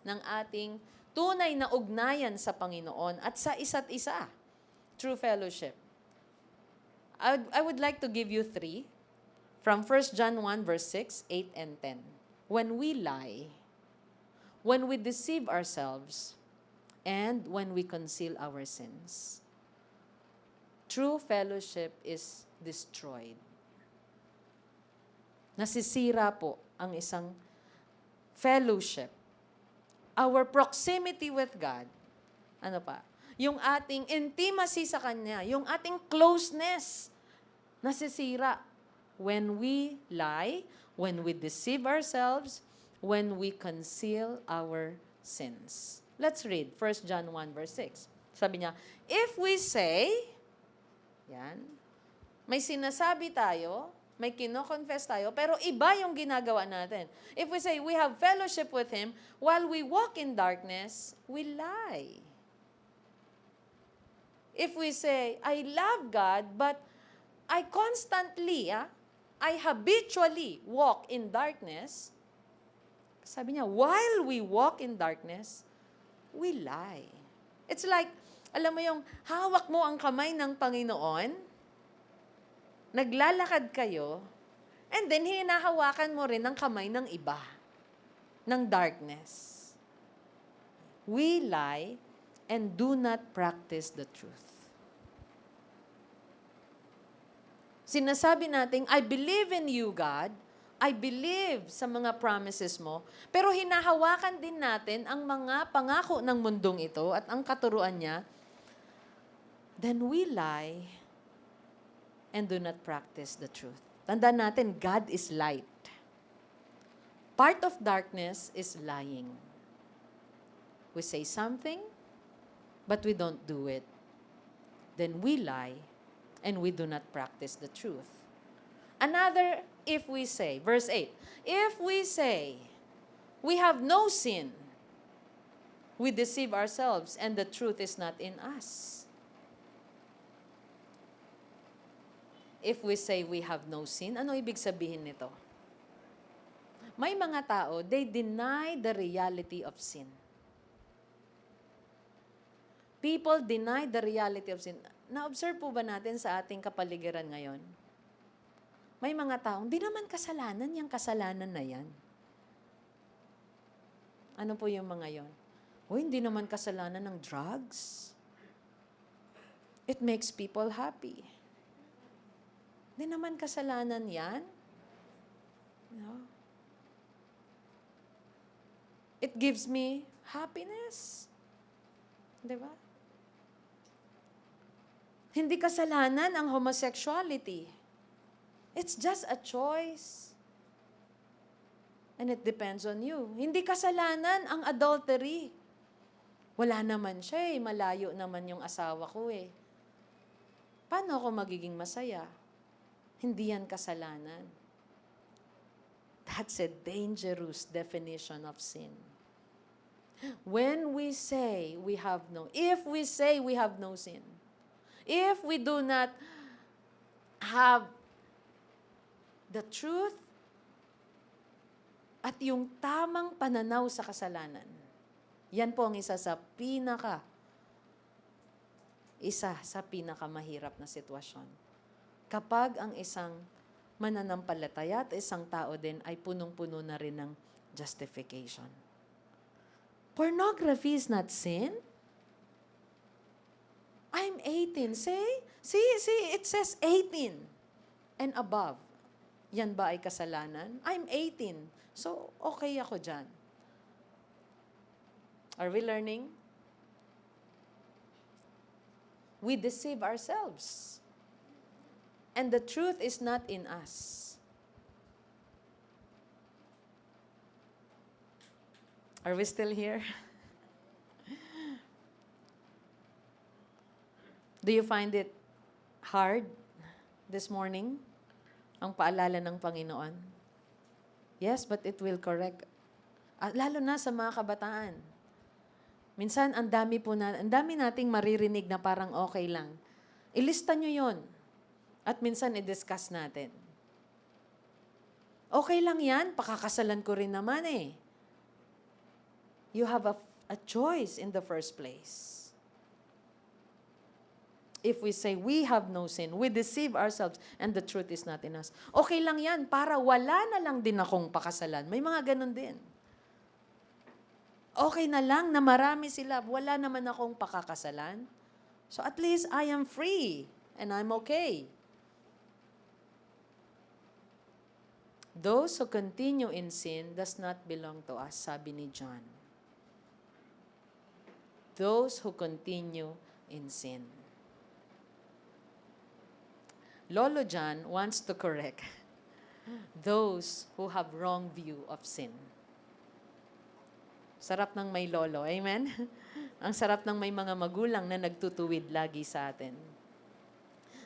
ng ating tunay na ugnayan sa Panginoon at sa isa't isa. True fellowship. I would like to give you 3 from 1 John 1 verse 6, 8, and 10. When we lie, when we deceive ourselves, and when we conceal our sins, true fellowship is destroyed. Nasisira po ang isang fellowship. Our proximity with God. Ano pa? Yung ating intimacy sa Kanya, yung ating closeness, nasisira when we lie, when we deceive ourselves, when we conceal our sins. Let's read 1 John 1 verse 6. Sabi niya, if we say, yan, may sinasabi tayo, may kino-confess tayo, pero iba yung ginagawa natin. If we say we have fellowship with Him, while we walk in darkness, we lie. If we say, I love God, but I constantly, I habitually walk in darkness, sabi niya, while we walk in darkness, we lie. It's like, alam mo yung hawak mo ang kamay ng Panginoon, naglalakad kayo, and then hinahawakan mo rin ang kamay ng iba, ng darkness. We lie and do not practice the truth. Sinasabi natin, I believe in you, God. I believe sa mga promises mo. Pero hinahawakan din natin ang mga pangako ng mundong ito at ang katuruan niya. Then we lie and do not practice the truth. Tandaan natin, God is light. Part of darkness is lying. We say something, but we don't do it. Then we lie and we do not practice the truth. Another, if we say, verse 8, if we say we have no sin, we deceive ourselves and the truth is not in us. If we say we have no sin, ano ibig sabihin nito? May mga tao, they deny the reality of sin. People deny the reality of sin. Na-observe po ba natin sa ating kapaligiran ngayon? May mga taong, di naman kasalanan yung kasalanan na yan. Ano po yung mga yon? O, hindi naman kasalanan ng drugs. It makes people happy. Di naman kasalanan yan. No? It gives me happiness. Di ba? Hindi kasalanan ang homosexuality. It's just a choice. And it depends on you. Hindi kasalanan ang adultery. Wala naman siya eh. Malayo naman yung asawa ko eh. Paano ako magiging masaya? Hindi yan kasalanan. That's a dangerous definition of sin. When we say we have no, if we say we have no sin, if we do not have the truth at yung tamang pananaw sa kasalanan, yan po ang isa sa pinakamahirap na sitwasyon. Kapag ang isang mananampalataya at isang tao din ay punong-puno na rin ng justification. Pornography is not sin. I'm 18. See, it says 18 and above. Yan ba ay kasalanan? I'm 18. So, okay ako dyan. Are we learning? We deceive ourselves. And the truth is not in us. Are we still here? Do you find it hard this morning? Ang paalala ng Panginoon? Yes, but it will correct. Lalo na sa mga kabataan. Minsan, ang dami nating maririnig na parang okay lang. Ilista nyo yon. At minsan, i-discuss natin. Okay lang yan, pakakasalan ko rin naman eh. You have a a choice in the first place. If we say we have no sin, we deceive ourselves and the truth is not in us. Okay lang yan, para wala na lang din akong pakasalan. May mga ganun din. Okay na lang na marami sila, wala naman akong pakakasalan. So at least I am free and I'm okay. Those who continue in sin does not belong to us, sabi ni John. Those who continue in sin. Lolo John wants to correct those who have wrong view of sin. Sarap ng may lolo, amen? Ang sarap ng may mga magulang na nagtutuwid lagi sa atin.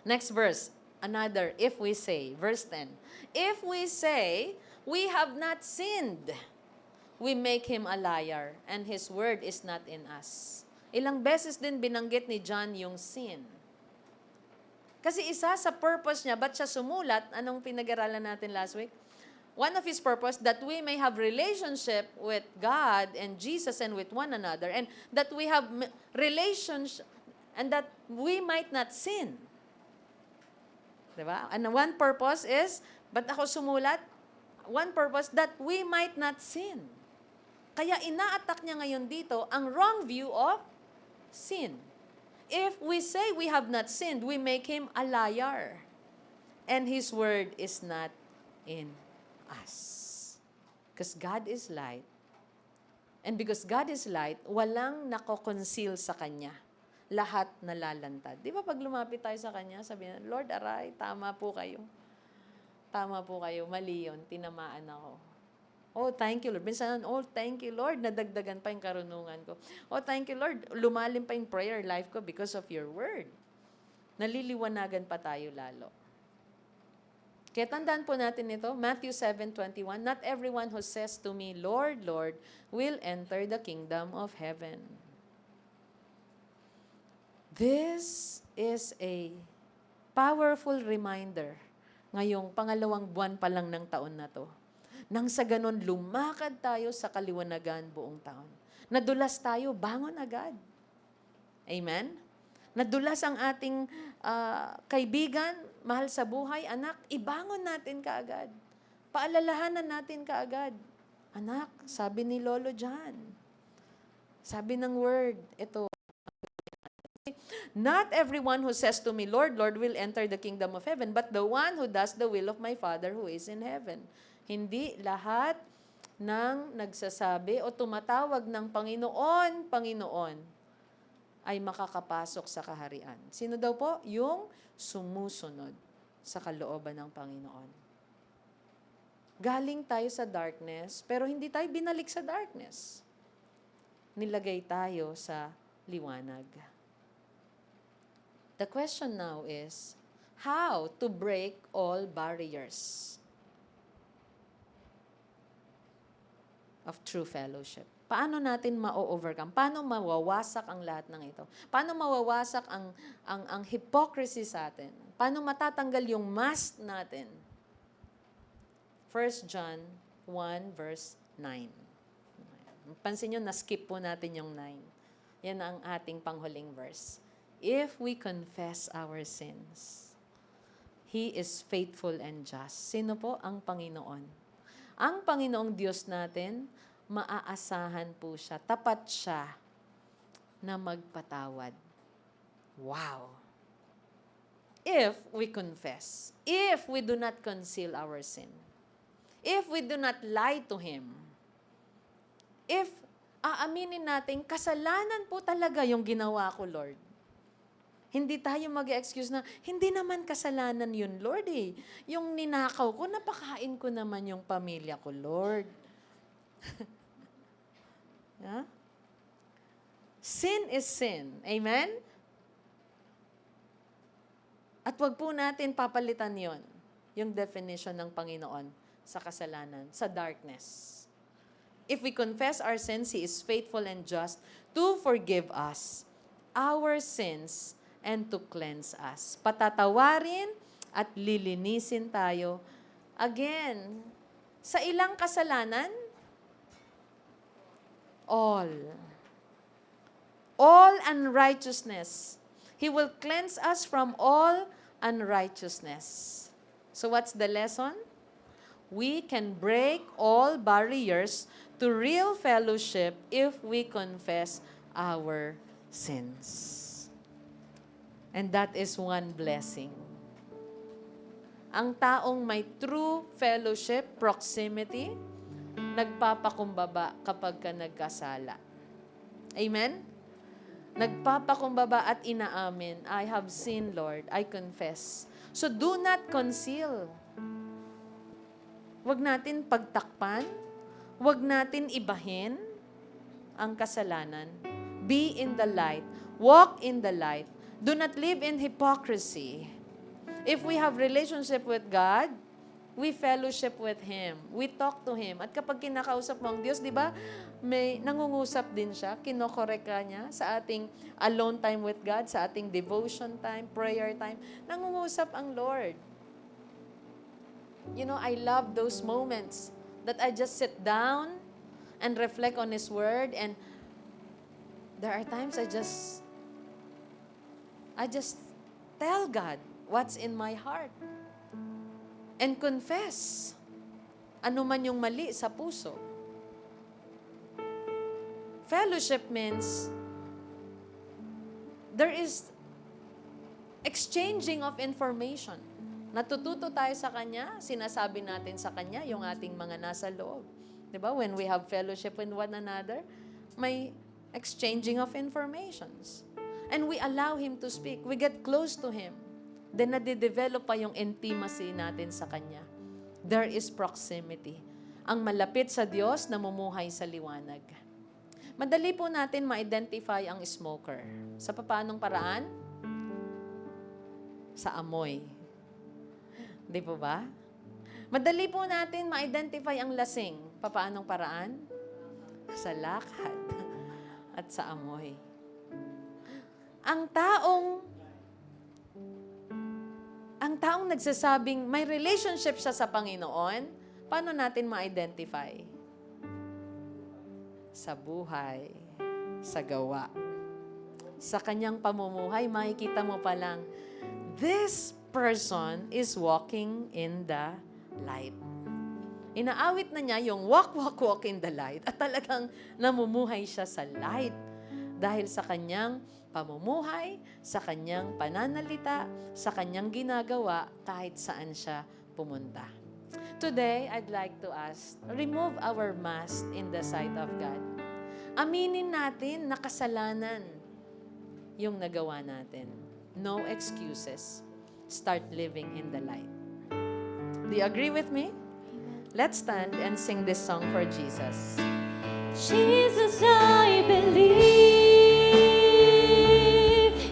Next verse, another, if we say, verse 10, if we say, we have not sinned, we make him a liar, and his word is not in us. Ilang beses din binanggit ni John yung sin. Kasi isa sa purpose niya, ba't siya sumulat? Anong pinag-aralan natin last week? One of his purpose, that we may have relationship with God and Jesus and with one another, and that we have relationship, and that we might not sin. Diba? And one purpose is, ba't ako sumulat? One purpose, that we might not sin. Kaya ina-attack niya ngayon dito ang wrong view of sin. If we say we have not sinned, we make him a liar. And his word is not in us. Because God is light. And because God is light, walang nako-conceal sa Kanya. Lahat nalalantad. Di ba pag lumapit tayo sa Kanya, sabi niya, Lord, aray, tama po kayo. Tama po kayo, mali yun, tinamaan ako. Oh, thank you, Lord. Minsan, oh, thank you, Lord. Nadagdagan pa yung karunungan ko. Oh, thank you, Lord. Lumalim pa yung prayer life ko because of your word. Naliliwanagan pa tayo lalo. Kaya tandaan po natin ito, Matthew 7:21, not everyone who says to me, Lord, Lord, will enter the kingdom of heaven. This is a powerful reminder ngayong pangalawang buwan pa lang ng taon na to. Nang sa ganon, lumakad tayo sa kaliwanagan buong taon. Nadulas tayo, bangon agad. Amen? Nadulas ang ating kaibigan, mahal sa buhay, anak, ibangon natin kaagad. Paalalahanan natin kaagad. Anak, sabi ni Lolo John, sabi ng word, ito, not everyone who says to me, Lord, Lord, will enter the kingdom of heaven, but the one who does the will of my Father who is in heaven. Hindi lahat ng nagsasabi o tumatawag ng Panginoon, Panginoon, ay makakapasok sa kaharian. Sino daw po? Yung sumusunod sa kalooban ng Panginoon. Galing tayo sa darkness, pero hindi tayo binalik sa darkness. Nilagay tayo sa liwanag. The question now is, how to break all barriers of true fellowship? Paano natin ma-overcome? Paano mawawasak ang lahat ng ito? Paano mawawasak ang hypocrisy sa atin? Paano matatanggal yung mask natin? 1 John 1 verse 9. Pansin nyo, na-skip po natin yung 9. Yan ang ating panghuling verse. If we confess our sins, He is faithful and just. Sino po? Ang Panginoon. Ang Panginoong Diyos natin, maaasahan po siya, tapat siya na magpatawad. Wow! If we confess, if we do not conceal our sin, if we do not lie to Him, if aaminin natin, kasalanan po talaga yung ginawa ko, Lord. Hindi tayo mag-excuse na, hindi naman kasalanan yun, Lord eh. Yung ninakaw ko, napakain ko naman yung pamilya ko, Lord. Yeah? Sin is sin. Amen? At wag po natin papalitan yon, yung definition ng Panginoon sa kasalanan, sa darkness. If we confess our sins, He is faithful and just to forgive us our sins and to cleanse us. Patatawarin at lilinisin tayo. Again, sa ilang kasalanan? All. all unrighteousness. He will cleanse us from all unrighteousness. So what's the lesson? We can break all barriers to real fellowship if we confess our sins. And that is one blessing. Ang taong may true fellowship, proximity, nagpapakumbaba kapag ka nagkasala. Amen? Nagpapakumbaba at inaamin, I have sinned, Lord. I confess. So do not conceal. Huwag natin pagtakpan. Huwag natin ibahin ang kasalanan. Be in the light. Walk in the light. Do not live in hypocrisy. If we have relationship with God, we fellowship with Him. We talk to Him. At kapag kinakausap mo ang Diyos, di ba, may nangungusap din siya, kinokorek ka niya sa ating alone time with God, sa ating devotion time, prayer time. Nangungusap ang Lord. You know, I love those moments that I just sit down and reflect on His Word, and there are times I just tell God what's in my heart. And confess ano man yung mali sa puso. Fellowship means there is exchanging of information. Natututo tayo sa Kanya, sinasabi natin sa Kanya yung ating mga nasa loob. Diba? When we have fellowship with one another, may exchanging of informations. And we allow Him to speak. We get close to Him. Then nade-develop pa yung intimacy natin sa Kanya. There is proximity. Ang malapit sa Diyos, namumuhay sa liwanag. Madali po natin ma-identify ang smoker. Sa paanong paraan? Sa amoy. Di po ba? Madali po natin ma-identify ang lasing. Paanong paraan? Sa lakad at sa amoy. Ang taong nagsasabing may relationship siya sa Panginoon, paano natin ma-identify? Sa buhay, sa gawa. Sa kanyang pamumuhay, makikita mo pa lang, this person is walking in the light. Inaawit na niya yung walk, walk, walk in the light at talagang namumuhay siya sa light dahil sa kanyang pamumuhay, sa kanyang pananalita, sa kanyang ginagawa kahit saan siya pumunta. Today, I'd like to ask, remove our mask in the sight of God. Aminin natin na kasalanan yung nagawa natin. No excuses. Start living in the light. Do you agree with me? Let's stand and sing this song for Jesus. Jesus, I believe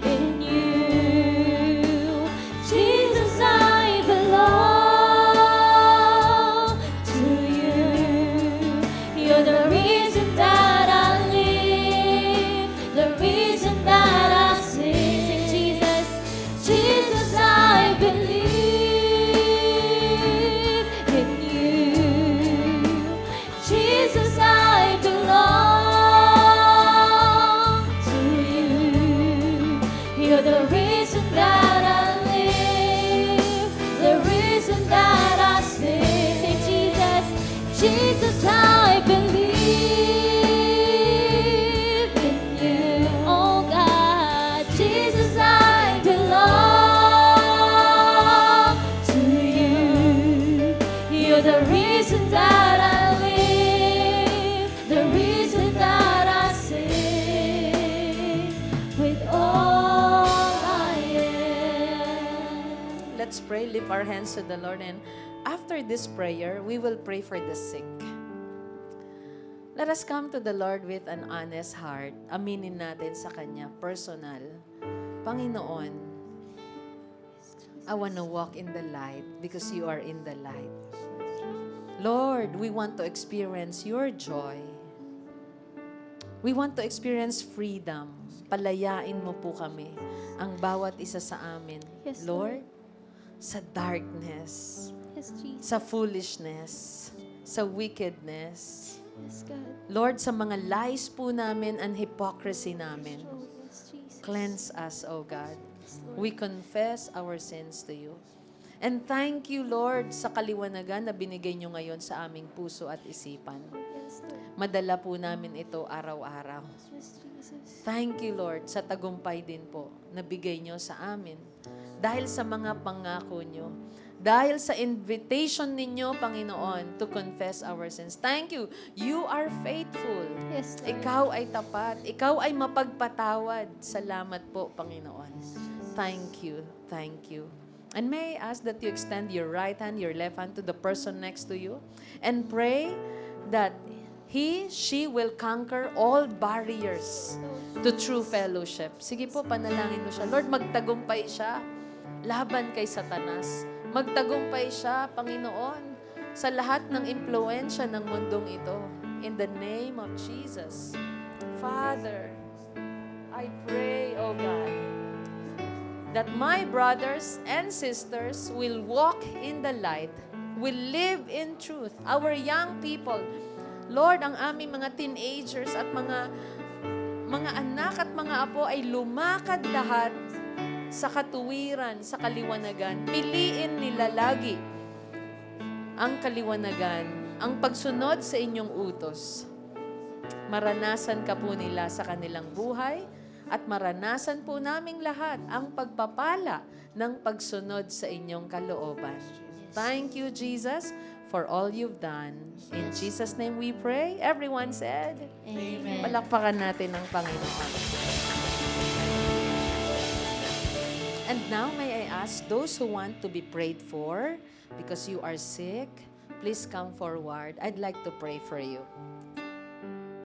in you. Jesus, I belong to you. You're the reason that I live, the reason that I sing. Sing Jesus, Jesus, I believe in you. Jesus, I belong to you. You're the reason that I live, the reason that I sing. Say Jesus, Jesus, I believe in you. Oh God, Jesus, I belong to you. You're the reason that I live, the reason that I sing with all I am. Let's pray, lift our hands to the Lord, and after this prayer, we will pray for the sick. Let us come to the Lord with an honest heart. Aminin natin sa Kanya, personal. Panginoon, I want to walk in the light because you are in the light. Lord, we want to experience your joy. We want to experience freedom. Palayain mo po kami, ang bawat isa sa amin. Yes, Lord, sa darkness, Yes, Jesus. sa foolishness, sa wickedness. Yes, God. Lord, sa mga lies po namin and hypocrisy namin. Cleanse us, O God. We confess our sins to you. And thank you, Lord, sa kaliwanagan na binigay nyo ngayon sa aming puso at isipan. Yes, Lord. Madala po namin ito araw-araw. Yes, Jesus. Thank you, Lord, sa tagumpay din po na bigay nyo sa amin. Dahil sa mga pangako nyo. Dahil sa invitation ninyo, Panginoon, to confess our sins. Thank you. You are faithful. Yes, Lord. Ikaw ay tapat. Ikaw ay mapagpatawad. Salamat po, Panginoon. Thank you. Thank you. And may I ask that you extend your right hand, your left hand to the person next to you and pray that she will conquer all barriers to true fellowship. Sige po, panalangin mo siya. Lord, magtagumpay siya laban kay Satanas. Magtagumpay siya, Panginoon, sa lahat ng impluensya ng mundong ito. In the name of Jesus. Father, I pray, O God, that my brothers and sisters will walk in the light, will live in truth. Our young people, Lord, ang aming mga teenagers at mga anak at mga apo ay lumakad lahat sa katuwiran, sa kaliwanagan. Piliin nila lagi ang kaliwanagan, ang pagsunod sa inyong utos. Maranasan ka po nila sa kanilang buhay at maranasan po naming lahat ang pagpapala ng pagsunod sa inyong kalooban. Thank you, Jesus, for all you've done. In Jesus' name we pray. Everyone said, Amen. palakpakan natin ang Panginoon. And now, may I ask those who want to be prayed for because you are sick, please come forward. I'd like to pray for you.